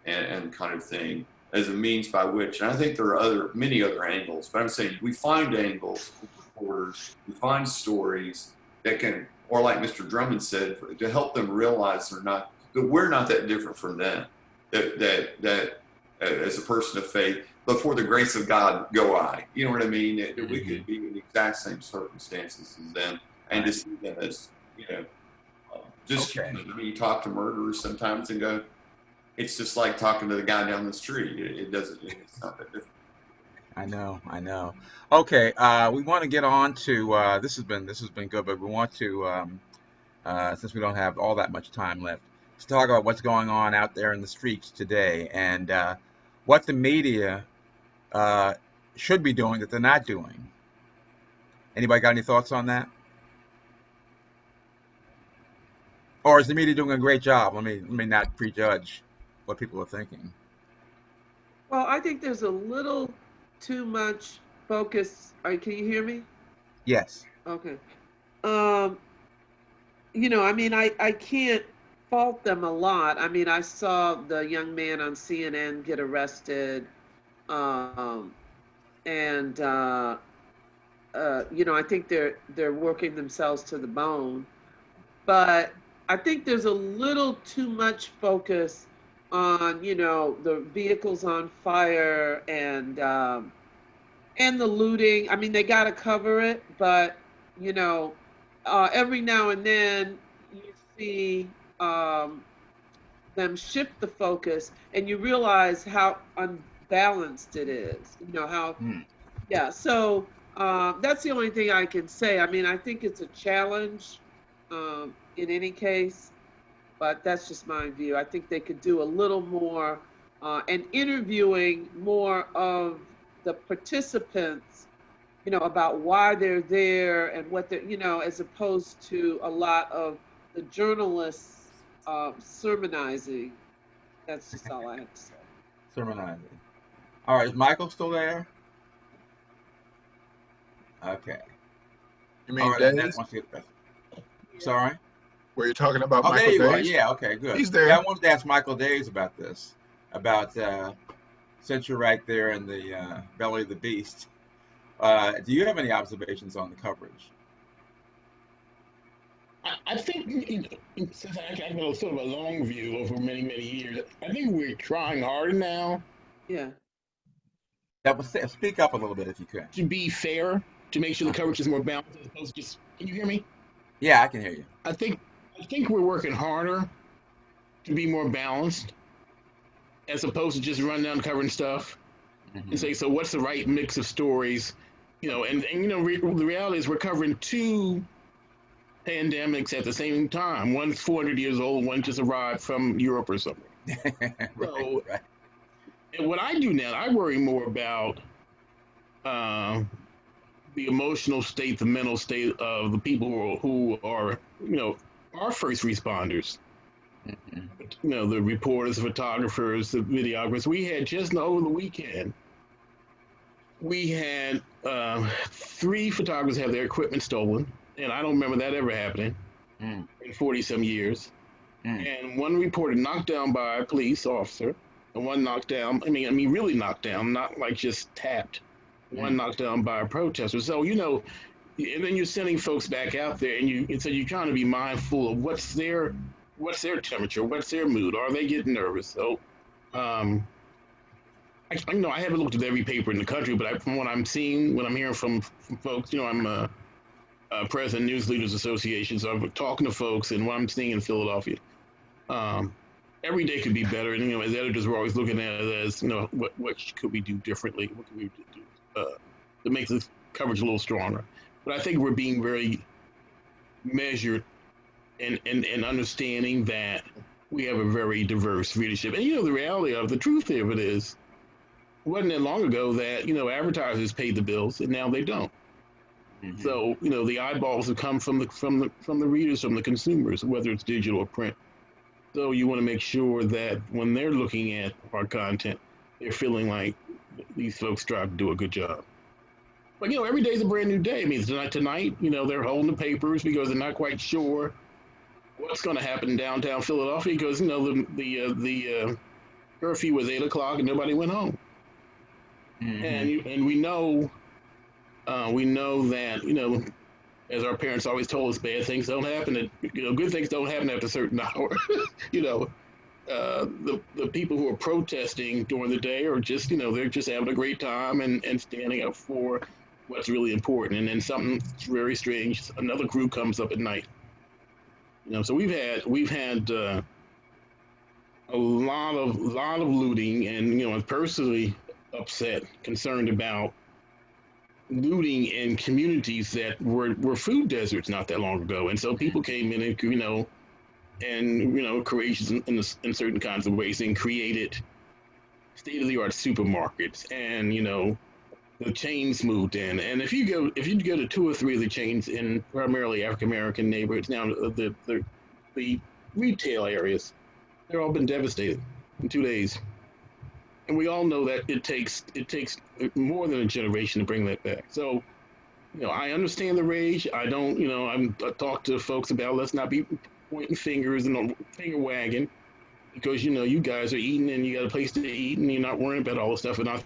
and kind of thing as a means by which, and I think there are many other angles, but I'm saying we find angles with reporters, we find stories that can, or like Mr. Drummond said, to help them realize that we're not that different from them, that as a person of faith, but for the grace of God, go I. You know what I mean? That we could be in the exact same circumstances as them, and to see them as, human. I mean, you talk to murderers sometimes and go, it's just like talking to the guy down the street. It's not that different. I know. Okay, we want to get on to, this has been good, but we want to, since we don't have all that much time left, to talk about what's going on out there in the streets today and what the media should be doing that they're not doing. Anybody got any thoughts on that? Or is the media doing a great job? Let me not prejudge what people are thinking. Well, I think there's a little too much focus. Can you hear me? Yes. Okay. You know, I mean, I can't fault them a lot. I mean, I saw the young man on CNN get arrested, and you know, I think they're working themselves to the bone. But I think there's a little too much focus on, you know, the vehicles on fire and the looting. I mean, they got to cover it, but you know, every now and then you see them shift the focus, and you realize how unbalanced it is. You know how, yeah. So that's the only thing I can say. I mean, I think it's a challenge in any case, but that's just my view. I think they could do a little more and interviewing more of the participants, you know, about why they're there and what they're, you know, as opposed to a lot of the journalists sermonizing. That's just all I have to say. Sermonizing. All right, is Michael still there? Okay. You mean Days? Sorry? Were you talking about Michael Michael there you Days? are. Yeah, okay, good. He's there. Yeah, I wanted to ask Michael Days about this, about since you're right there in the belly of the beast. Do you have any observations on the coverage? I think, since I have a sort of a long view over many, many years, I think we're trying harder now. Yeah. Speak up a little bit if you could. To be fair, to make sure the coverage is more balanced as opposed to just, can you hear me? Yeah, I can hear you. I think we're working harder to be more balanced as opposed to just run down covering stuff and say, so what's the right mix of stories? You know, and you know, the reality is we're covering two pandemics at the same time. One's 400 years old, one just arrived from Europe or something. Right. And what I do now, I worry more about the emotional state, the mental state of the people who are, you know, our first responders. You know, the reporters, the photographers, the videographers. We had just over the weekend, we had 3 photographers have their equipment stolen, and I don't remember that ever happening in 40-some years. And one reporter knocked down by a police officer, and one knocked down, I mean, really knocked down, not like just tapped. One knocked down by a protester. So, you know, and then you're sending folks back out there, and so you're trying to be mindful of what's their temperature, what's their mood, are they getting nervous? So, I haven't looked at every paper in the country, but from what I'm seeing, what I'm hearing from folks, you know, I'm a president of News Leaders Association, so I'm talking to folks, and what I'm seeing in Philadelphia, every day could be better. And, you know, as editors, we're always looking at it as, you know, what could we do differently? What could we do to make this coverage a little stronger? But I think we're being very measured and understanding that we have a very diverse readership. And, you know, the reality of the truth of it is, it wasn't that long ago that, you know, advertisers paid the bills, and now they don't. So, you know, the eyeballs have come from the readers, from the consumers, whether it's digital or print. So you want to make sure that when they're looking at our content, they're feeling like these folks try to do a good job. But, you know, every day is a brand new day. I mean, tonight, you know, they're holding the papers because they're not quite sure what's going to happen in downtown Philadelphia because, you know, the curfew was 8 o'clock and nobody went home. And we know that, you know, as our parents always told us, bad things don't happen. You know, good things don't happen after a certain hour. You know, the people who are protesting during the day are just, you know, they're just having a great time and standing up for what's really important. And then something very strange, another group comes up at night. You know, so we've had a lot of looting, and, you know, I'm personally upset, concerned about looting in communities that were food deserts not that long ago. And so people came in and, you know, and courageous in certain kinds of ways, and created state-of-the-art supermarkets, and the chains moved in. And if you go to 2 or 3 of the chains in primarily African American neighborhoods now, the retail areas, they're all been devastated in 2 days. And we all know that it takes more than a generation to bring that back. So, I understand the rage. I don't, I talk to folks about, let's not be pointing fingers and finger wagging, because you guys are eating and you got a place to eat and you're not worrying about all the stuff. And I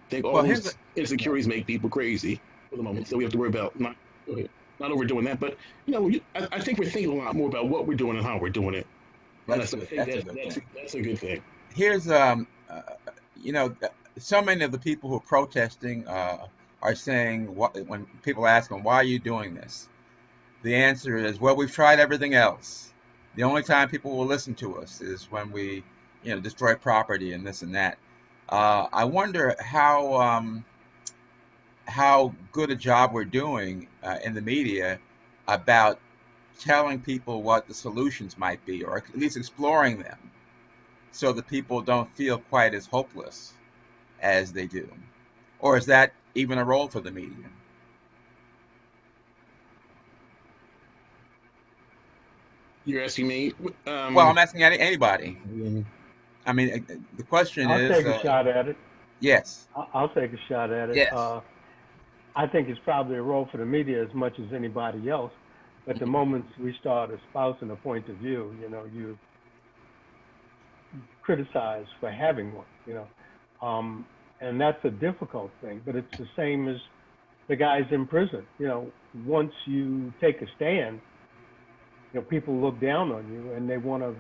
think all those insecurities make people crazy for the moment. So we have to worry about not overdoing that. But I think we're thinking a lot more about what we're doing and how we're doing it. That's a good thing. Here's so many of the people who are protesting are saying, when people ask them, why are you doing this? The answer is, well, we've tried everything else. The only time people will listen to us is when we, destroy property and this and that. I wonder how good a job we're doing in the media about telling people what the solutions might be, or at least exploring them, so that people don't feel quite as hopeless as they do. Or is that even a role for the media? You're asking me? Well, I'm asking anybody. I mean, the question is... I'll take a shot at it. Yes. I'll take a shot at it. Yes. I think it's probably a role for the media as much as anybody else. But the moment we start espousing a point of view, you criticize for having one, and that's a difficult thing. But it's the same as the guys in prison. Once you take a stand, people look down on you and they want to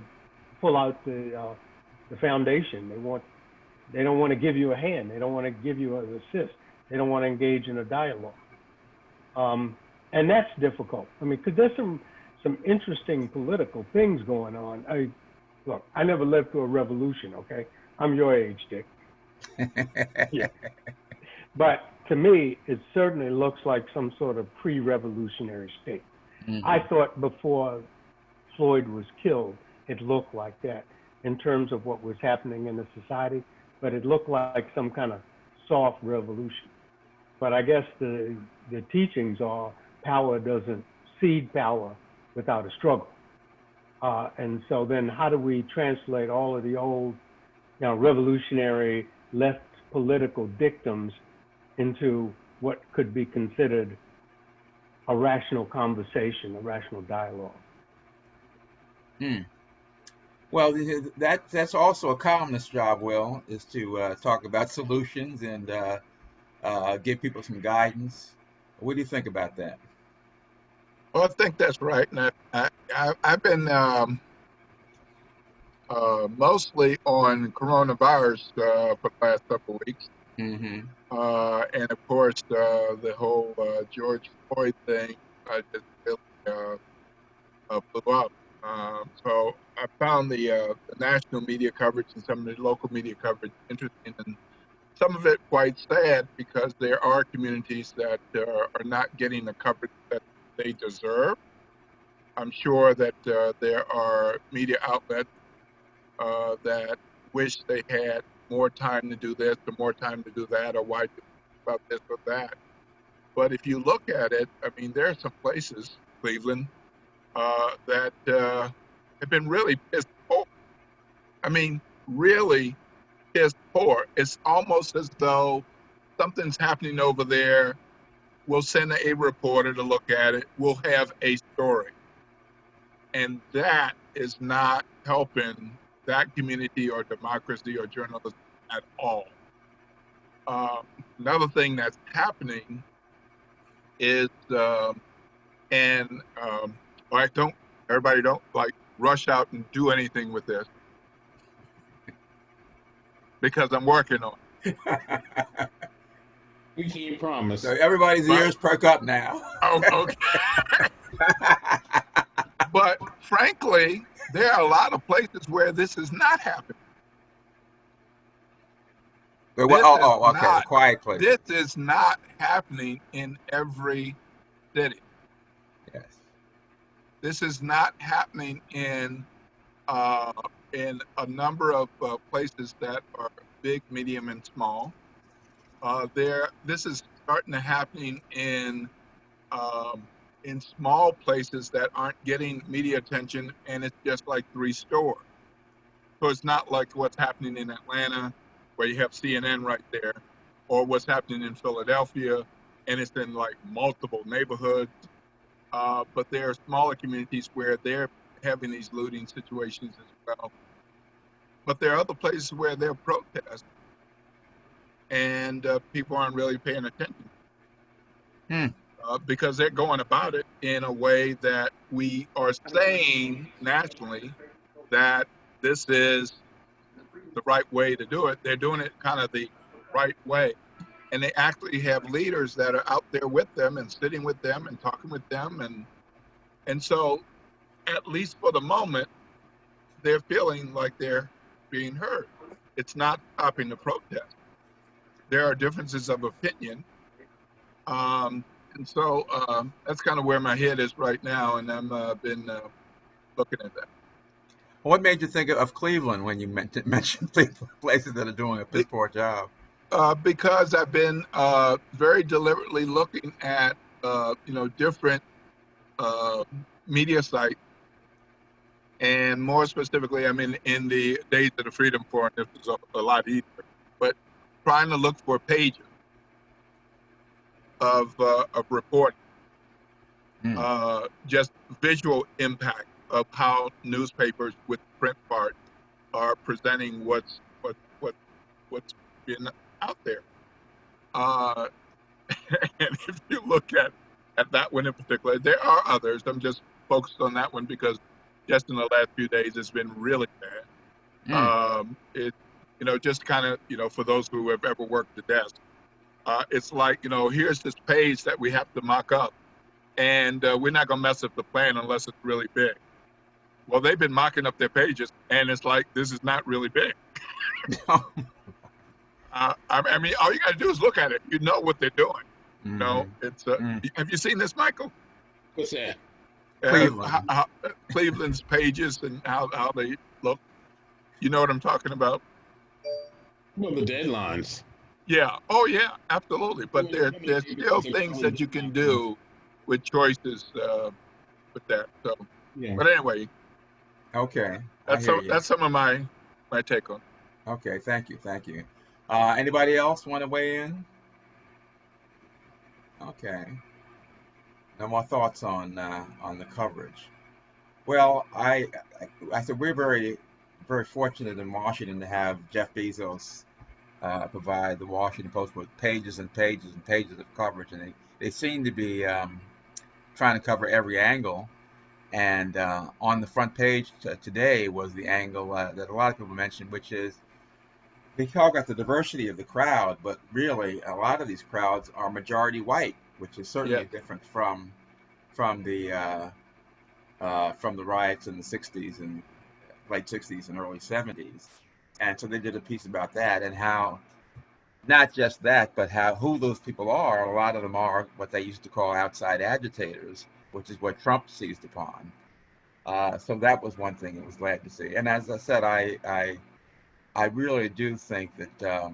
pull out the foundation. They don't want to give you a hand. They don't want to give you an assist. They don't want to engage in a dialogue. And that's difficult. I mean, because there's some interesting political things going on. Look, I never lived through a revolution, okay? I'm your age, Dick. Yeah. But to me, it certainly looks like some sort of pre-revolutionary state. Mm-hmm. I thought before Floyd was killed, it looked like that in terms of what was happening in the society, but it looked like some kind of soft revolution. But I guess the teachings are power doesn't cede power without a struggle. And so then how do we translate all of the old revolutionary left political dictums into what could be considered a rational conversation, a rational dialogue? Well, that's also a columnist's job, Will, is to talk about solutions and give people some guidance. What do you think about that? Well, I think that's right. And I've been mostly on coronavirus for the last couple of weeks. Mm-hmm. And of course, the whole George Floyd thing just really blew up. So I found the national media coverage and some of the local media coverage interesting, and some of it quite sad, because there are communities that are not getting the coverage that they deserve. I'm sure that there are media outlets that wish they had more time to do this or more time to do that, or why about this or that. But if you look at it, I mean, there are some places, Cleveland, that have been really pissed poor. I mean, really pissed poor. It's almost as though something's happening over there. We'll send a reporter to look at it. We'll have a story. And that is not helping that community or democracy or journalism at all. Another thing that's happening is, everybody don't like rush out and do anything with this, because I'm working on it. We can't promise. So everybody's ears perk up now. Oh, okay. But frankly, there are a lot of places where this is not happening. Okay, quiet place. This is not happening in every city. Yes. this is not happening in a number of places that are big, medium, and small. This is starting to happening in small places that aren't getting media attention, and it's just like 3 stores. So it's not like what's happening in Atlanta, where you have CNN right there, or what's happening in Philadelphia, and it's in like multiple neighborhoods. But there are smaller communities where they're having these looting situations as well. But there are other places where they're protesting, and people aren't really paying attention. Because they're going about it in a way that we are saying nationally that this is the right way to do it. They're doing it kind of the right way. And they actually have leaders that are out there with them and sitting with them and talking with them. And so, at least for the moment, they're feeling like they're being heard. It's not stopping the protest. There are differences of opinion. And so that's kind of where my head is right now, and I'm been looking at that. What made you think of Cleveland when you mentioned places that are doing a piss poor job? Because I've been very deliberately looking at different media sites, and more specifically, I mean, in the days of the Freedom Forum, this was a lot easier, but trying to look for pages of reporting, just visual impact of how newspapers with print part are presenting what's been out there. And if you look at that one in particular, there are others. I'm just focused on that one because just in the last few days, it's been really bad. It, just kind of, for those who have ever worked the desk, it's like, here's this page that we have to mock up, and we're not going to mess up the plan unless it's really big. Well, they've been mocking up their pages, and it's like, this is not really big. I mean, all you got to do is look at it. You know what they're doing. It's. Have you seen this, Michael? What's that? Cleveland. Cleveland's pages and how they look. You know what I'm talking about? Well, the deadlines. Yeah. Oh, yeah. Absolutely. But there's still things that you can do with choices with that. So. Yeah. But anyway. Okay. That's some of my take on it. Okay. Thank you. Anybody else want to weigh in? Okay. No more thoughts on the coverage. Well, I said we're very, very fortunate in Washington to have Jeff Bezos provide the Washington Post with pages and pages and pages of coverage, and they seem to be trying to cover every angle. And on the front page today was the angle that a lot of people mentioned, which is they talk about the diversity of the crowd, but really a lot of these crowds are majority white, which is certainly different from the riots in the 60s and late 60s and early 70s. And so they did a piece about that and how not just that, but who those people are. A lot of them are what they used to call outside agitators, which is what Trump seized upon. So that was one thing I was glad to see. And as I said, I really do think that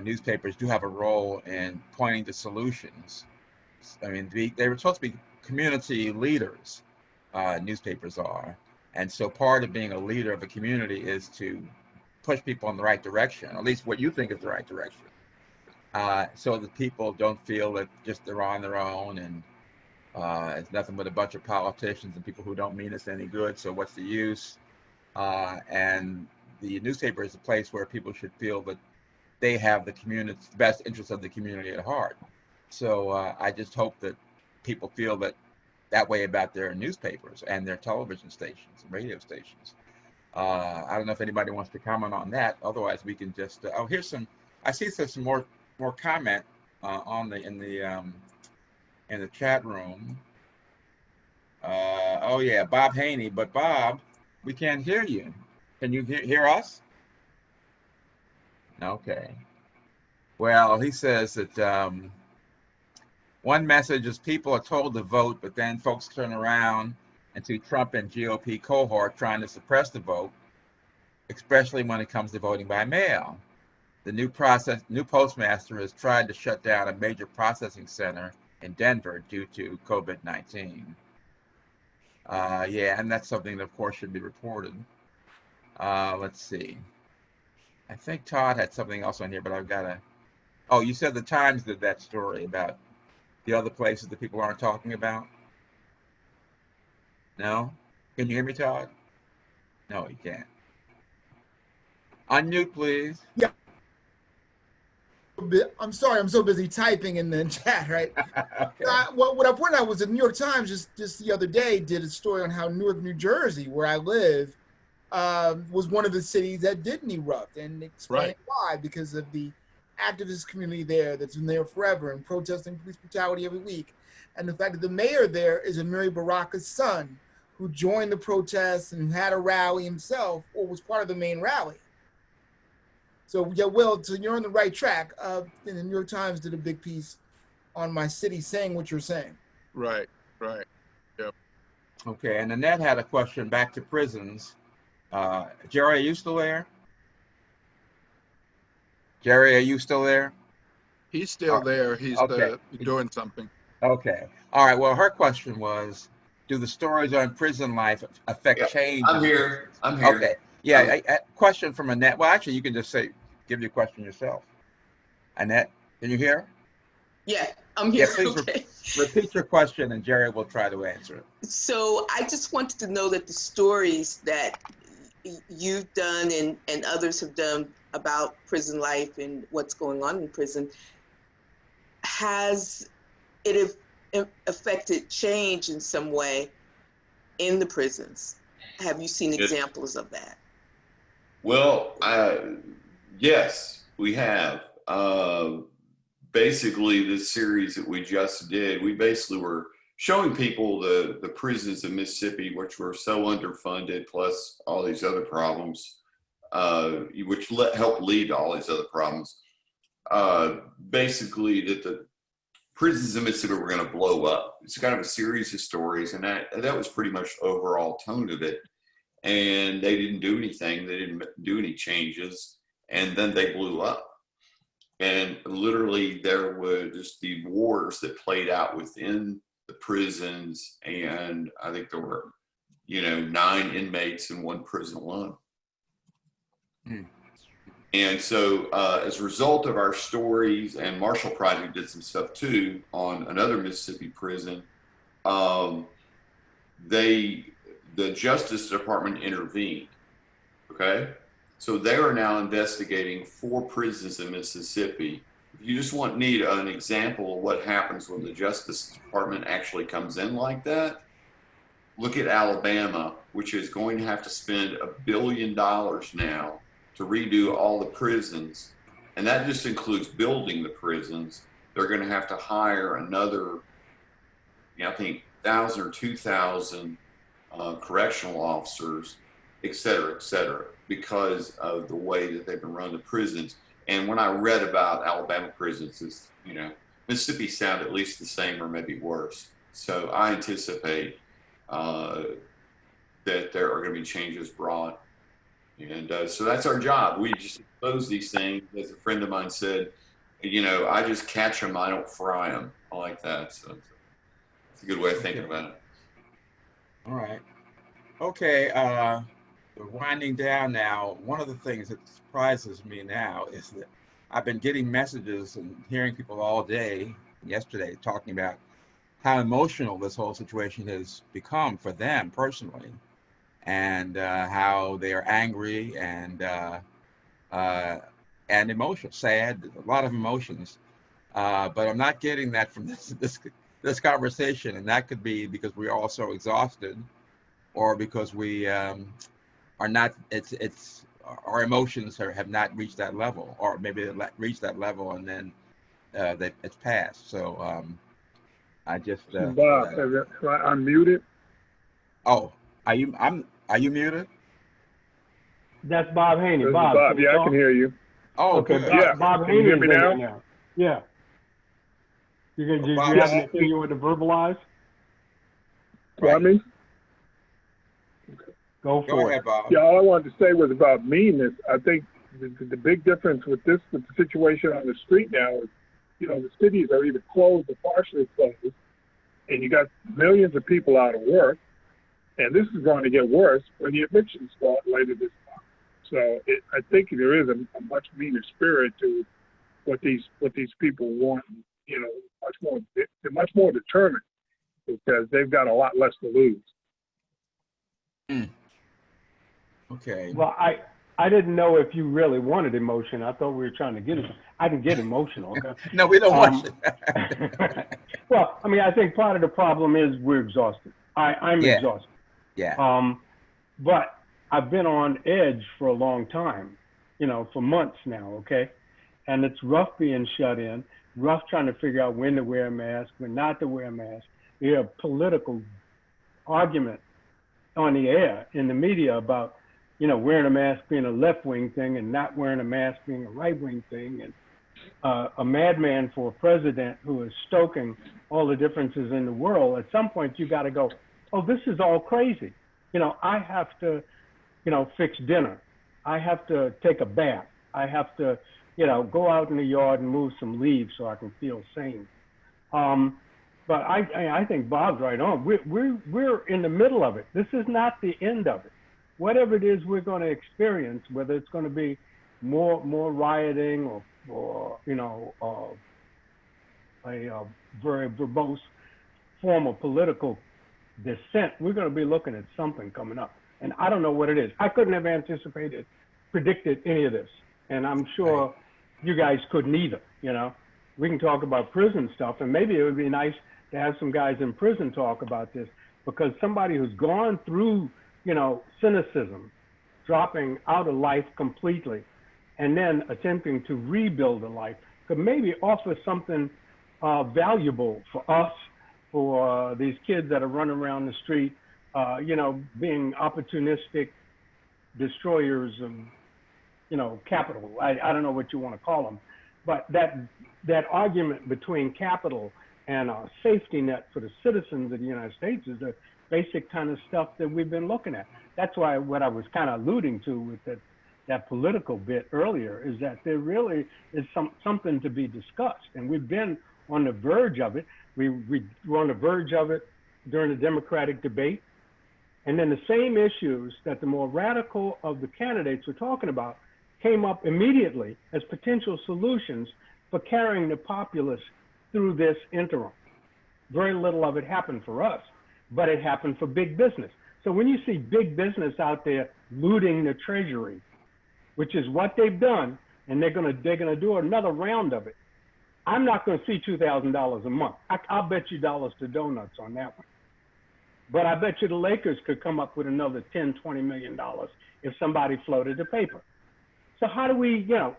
newspapers do have a role in pointing to solutions. I mean, they were supposed to be community leaders, newspapers are. And so part of being a leader of a community is to push people in the right direction, at least what you think is the right direction, so that people don't feel that just they're on their own and it's nothing but a bunch of politicians and people who don't mean us any good, so what's the use? And the newspaper is a place where people should feel that they have the best interests of the community at heart. So I just hope that people feel that way about their newspapers and their television stations and radio stations. I don't know if anybody wants to comment on that. Otherwise, we can just. Here's some. I see some more comment in the chat room. Oh yeah, Bob Haney. But Bob, we can't hear you. Can you hear us? Okay. Well, he says that one message is people are told to vote, but then folks turn around and to Trump and GOP cohort trying to suppress the vote, especially when it comes to voting by mail. The new postmaster has tried to shut down a major processing center in Denver due to COVID-19. Yeah, and that's something that, of course, should be reported. Let's see. I think Todd had something else on here, but I've got to. Oh, you said the Times did that story about the other places that people aren't talking about? No? Can you hear me, Todd? No, you can't. Unmute, please. Yeah. I'm sorry, I'm so busy typing in the chat, right? Okay. What I pointed out was the New York Times just the other day did a story on how Newark, New Jersey, where I live, was one of the cities that didn't erupt, and explained why, because of the activist community there that's been there forever and protesting police brutality every week. And the fact that the mayor there is Amiri Baraka's son, who joined the protests and had a rally himself or was part of the main rally. So yeah, Will, so you're on the right track. And the New York Times did a big piece on my city saying what you're saying. Right. Yep. Okay, and Annette had a question back to prisons. Jerry, are you still there? Jerry, are you still there? He's still there. He's doing something. Okay. All right. Well, her question was, do the stories on prison life affect change? I'm here. Okay. Yeah. A question from Annette. Well, actually, you can just give your question yourself. Annette, can you hear? Yeah, I'm here. Yeah, please repeat your question, and Jerry will try to answer it. So I just wanted to know that the stories that you've done and others have done about prison life and what's going on in prison, has it affected change in some way in the prisons? Have you seen examples of that? Well, yes, we have. Basically, this series that we just did, we basically were showing people the prisons in Mississippi, which were so underfunded, plus all these other problems, which helped lead to all these other problems. Basically, that the prisons in Mississippi were going to blow up. It's kind of a series of stories, and that was pretty much the overall tone of it. And they didn't do anything. They didn't do any changes, and then they blew up. And literally, there were just the wars that played out within the prisons, and I think there were, 9 inmates in one prison alone. And so, as a result of our stories, and Marshall Project did some stuff too on another Mississippi prison, the Justice Department intervened. Okay. So they are now investigating 4 prisons in Mississippi. If you just need an example of what happens when the Justice Department actually comes in like that, look at Alabama, which is going to have to spend $1 billion now to redo all the prisons. And that just includes building the prisons. They're going to have to hire another, I think, 1,000 or 2,000 correctional officers, et cetera, because of the way that they've been running the prisons. And when I read about Alabama prisons, it's, Mississippi sound at least the same or maybe worse. So I anticipate that there are going to be changes brought. And so that's our job. We just expose these things. As a friend of mine said, I just catch them, I don't fry them. I like that. So it's a good way of thinking about it. All right. Okay. We're winding down now. One of the things that surprises me now is that I've been getting messages and hearing people all day, yesterday, talking about how emotional this whole situation has become for them personally, and how they are angry and emotional, sad, a lot of emotions. But I'm not getting that from this conversation, and that could be because we're all so exhausted, or because we are not. Our emotions have not reached that level, or maybe they reached that level and then it's passed. So I just Bob, I'm muted. Oh, are you muted? That's Bob Haney. This Bob, Bob. Yeah, I can hear you. Oh, okay. good. Yeah. Bob Can you Haney hear me is in now? there now. Yeah. You have yeah. anything you want to verbalize? Pardon me? Go ahead, Bob. Yeah, all I wanted to say was about meanness. I think the big difference with the situation on the street now is, the cities are either closed or partially closed, and you got millions of people out of work, and this is going to get worse when the evictions start later this month. So I think there is a much meaner spirit to what these people want. They're much more determined because they've got a lot less to lose. Okay. Well, I didn't know if you really wanted emotion. I thought we were trying to get it. I can get emotional. Okay? No, we don't want you. Well, I mean, I think part of the problem is we're exhausted. I'm exhausted. Yeah. But I've been on edge for a long time, for months now, okay? And it's rough being shut in, rough trying to figure out when to wear a mask, when not to wear a mask. You have political argument on the air in the media about, wearing a mask being a left-wing thing and not wearing a mask being a right-wing thing. And a madman for a president who is stoking all the differences in the world, at some point you got to go, oh, this is all crazy. I have to, fix dinner. I have to take a bath. I have to, go out in the yard and move some leaves so I can feel sane. But I think Bob's right on. We're in the middle of it. This is not the end of it. Whatever it is we're going to experience, whether it's going to be more rioting or a very verbose form of political dissent, we're going to be looking at something coming up. And I don't know what it is. I couldn't have predicted any of this. And I'm sure you guys couldn't either, We can talk about prison stuff, and maybe it would be nice to have some guys in prison talk about this, because somebody who's gone through, cynicism, dropping out of life completely, and then attempting to rebuild a life could maybe offer something valuable for us, for these kids that are running around the street, being opportunistic destroyers of, capital. I don't know what you want to call them, but that argument between capital and a safety net for the citizens of the United States is the basic kind of stuff that we've been looking at. That's why what I was kind of alluding to with that political bit earlier is that there really is something to be discussed, and we've been on the verge of it. We were on the verge of it during the Democratic debate, and then the same issues that the more radical of the candidates were talking about came up immediately as potential solutions for carrying the populace through this interim. Very little of it happened for us, but it happened for big business. So when you see big business out there looting the treasury, which is what they've done, and they're gonna do another round of it, I'm not gonna see $2,000 a month. I'll bet you dollars to donuts on that one. But I bet you the Lakers could come up with another $10, $20 million if somebody floated the paper. So how do we, I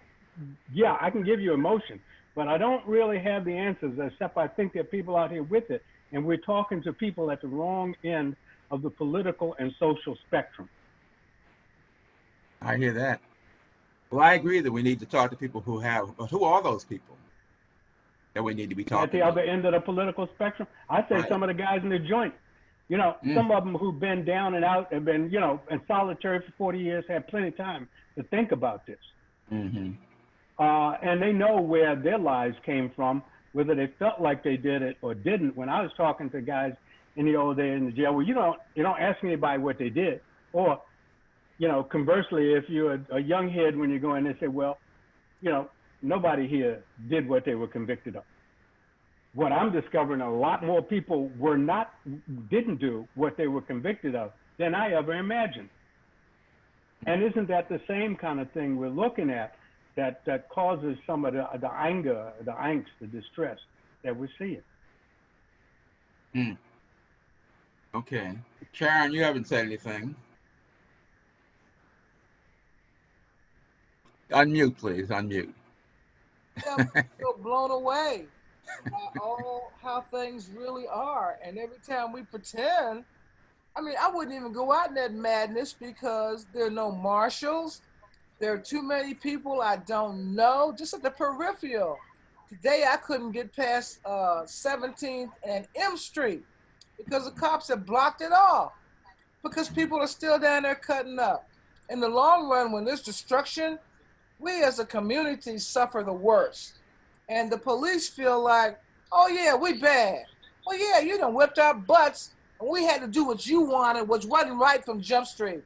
can give you emotion, but I don't really have the answers, except I think there are people out here with it, and we're talking to people at the wrong end of the political and social spectrum. I hear that. Well, I agree that we need to talk to people but who are those people that we need to be talking to? At the other end of the political spectrum, I'd say some of the guys in the joint. Some of them who've been down and out and been, in solitary for 40 years, had plenty of time to think about this. Mm-hmm. And they know where their lives came from, whether they felt like they did it or didn't. When I was talking to guys in the old days in the jail, well, you don't ask anybody what they did. Or, conversely, if you're a young head when you go in, they say, well, nobody here did what they were convicted of. What I'm discovering, a lot more people didn't do what they were convicted of than I ever imagined. And isn't that the same kind of thing we're looking at that causes some of the anger, the angst, the distress that we're seeing? Okay. Sharon, you haven't said anything. Unmute, please. Unmute. I'm so blown away by how things really are. And every time we pretend, I wouldn't even go out in that madness because there are no marshals. There are too many people I don't know, just at the peripheral. Today, I couldn't get past 17th and M Street because the cops had blocked it off. because people are still down there cutting up. In the long run, when there's destruction, we as a community suffer the worst. And the police feel like, oh yeah, we bad. Well, yeah, you done whipped our butts and we had to do what you wanted, which wasn't right from Jump Street.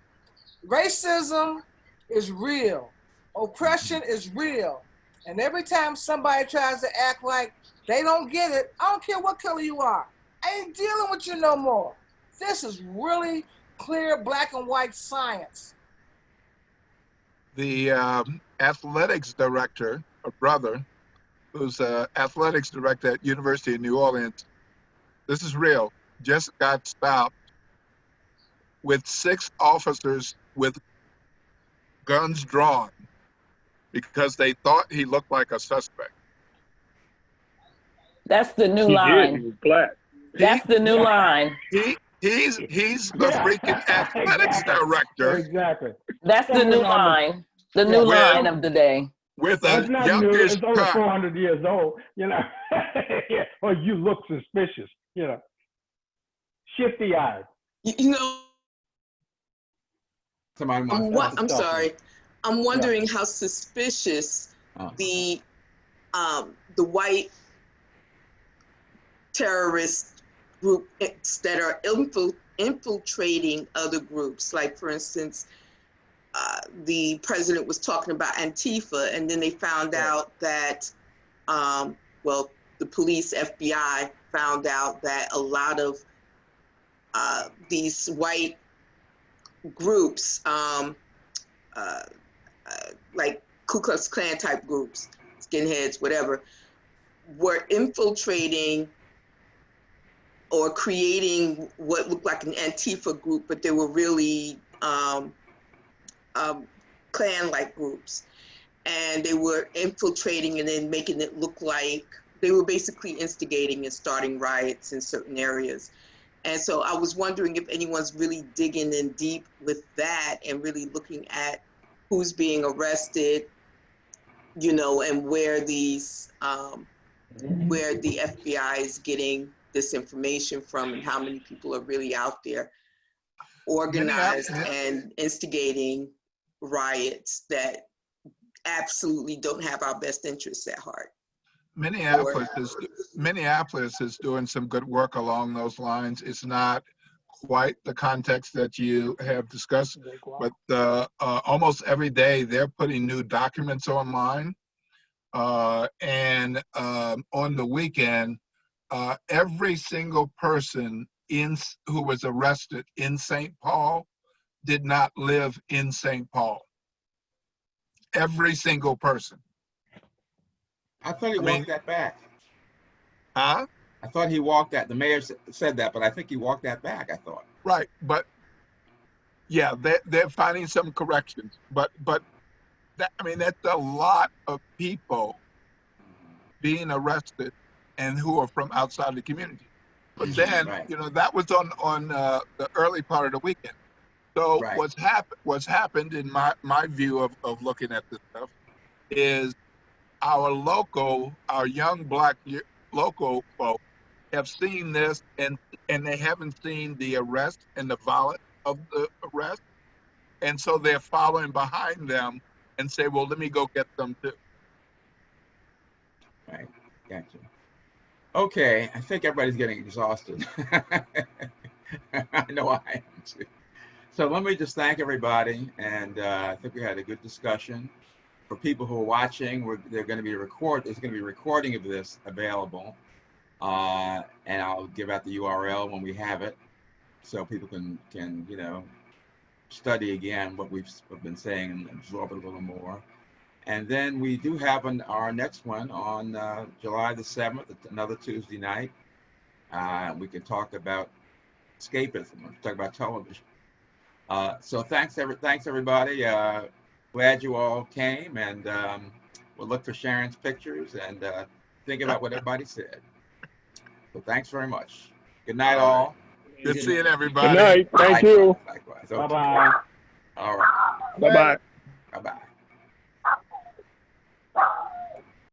Racism is real. Oppression is real. And every time somebody tries to act like they don't get it, I don't care what color you are. I ain't dealing with you no more. This is really clear black and white science. The athletics director, a brother, who's athletics director at University of New Orleans, this is real, just got stopped with 6 officers with guns drawn because they thought he looked like a suspect. That's the new He line. did. He was black. That's the new line. He's the freaking athletics director. Exactly. That's the new line. The new line of the day. With That's a not new. youngish It's over cut. 400 years old, you know. Yeah. Or you look suspicious, you know. Shifty eyes. You know, I'm sorry. I'm wondering how suspicious the white terrorist groups that are infiltrating other groups. Like, for instance, the president was talking about Antifa, and then they found out that, well, the police, FBI, found out that a lot of these white groups, like Ku Klux Klan type groups, skinheads, whatever, were infiltrating or creating what looked like an Antifa group, but they were really Klan-like groups. And they were infiltrating and then making it look like they were basically instigating and starting riots in certain areas. And so I was wondering if anyone's really digging in deep with that and really looking at who's being arrested, you know, and where these, where the FBI is getting this information from and how many people are really out there organized and instigating riots that absolutely don't have our best interests at heart. Minneapolis is doing some good work along those lines. It's not quite the context that you have discussed, but almost every day they're putting new documents online. And on the weekend, every single person who was arrested in St. Paul did not live in St. Paul. Every single person. I thought he walked that back. Huh? I thought he walked that. The mayor said that, but I think he walked that back, I thought. Right, but yeah, they're finding some corrections. But that, I mean, that's a lot of people being arrested and who are from outside the community. But then, you know, that was on the early part of the weekend. So what's happened in my view of looking at this stuff is our young black local folk have seen this and they haven't seen the arrest and the violence of the arrest. And so they're following behind them and say, well, let me go get them too. Right, gotcha. Okay, I think everybody's getting exhausted. I know I am too. So let me just thank everybody, and I think we had a good discussion. For people who are watching, there's going to be a recording of this available, and I'll give out the URL when we have it, so people can you know, study again what we've been saying and absorb it a little more. And then we do have our next one on July the 7th, another Tuesday night. We can talk about escapism, we'll talk about television. So thanks everybody. Glad you all came, and we'll look for Sharon's pictures and think about what everybody said. So thanks very much. Good night, all. Good seeing everybody. Good night. Thank you. Likewise. Bye-bye. All right. Bye-bye. Bye-bye.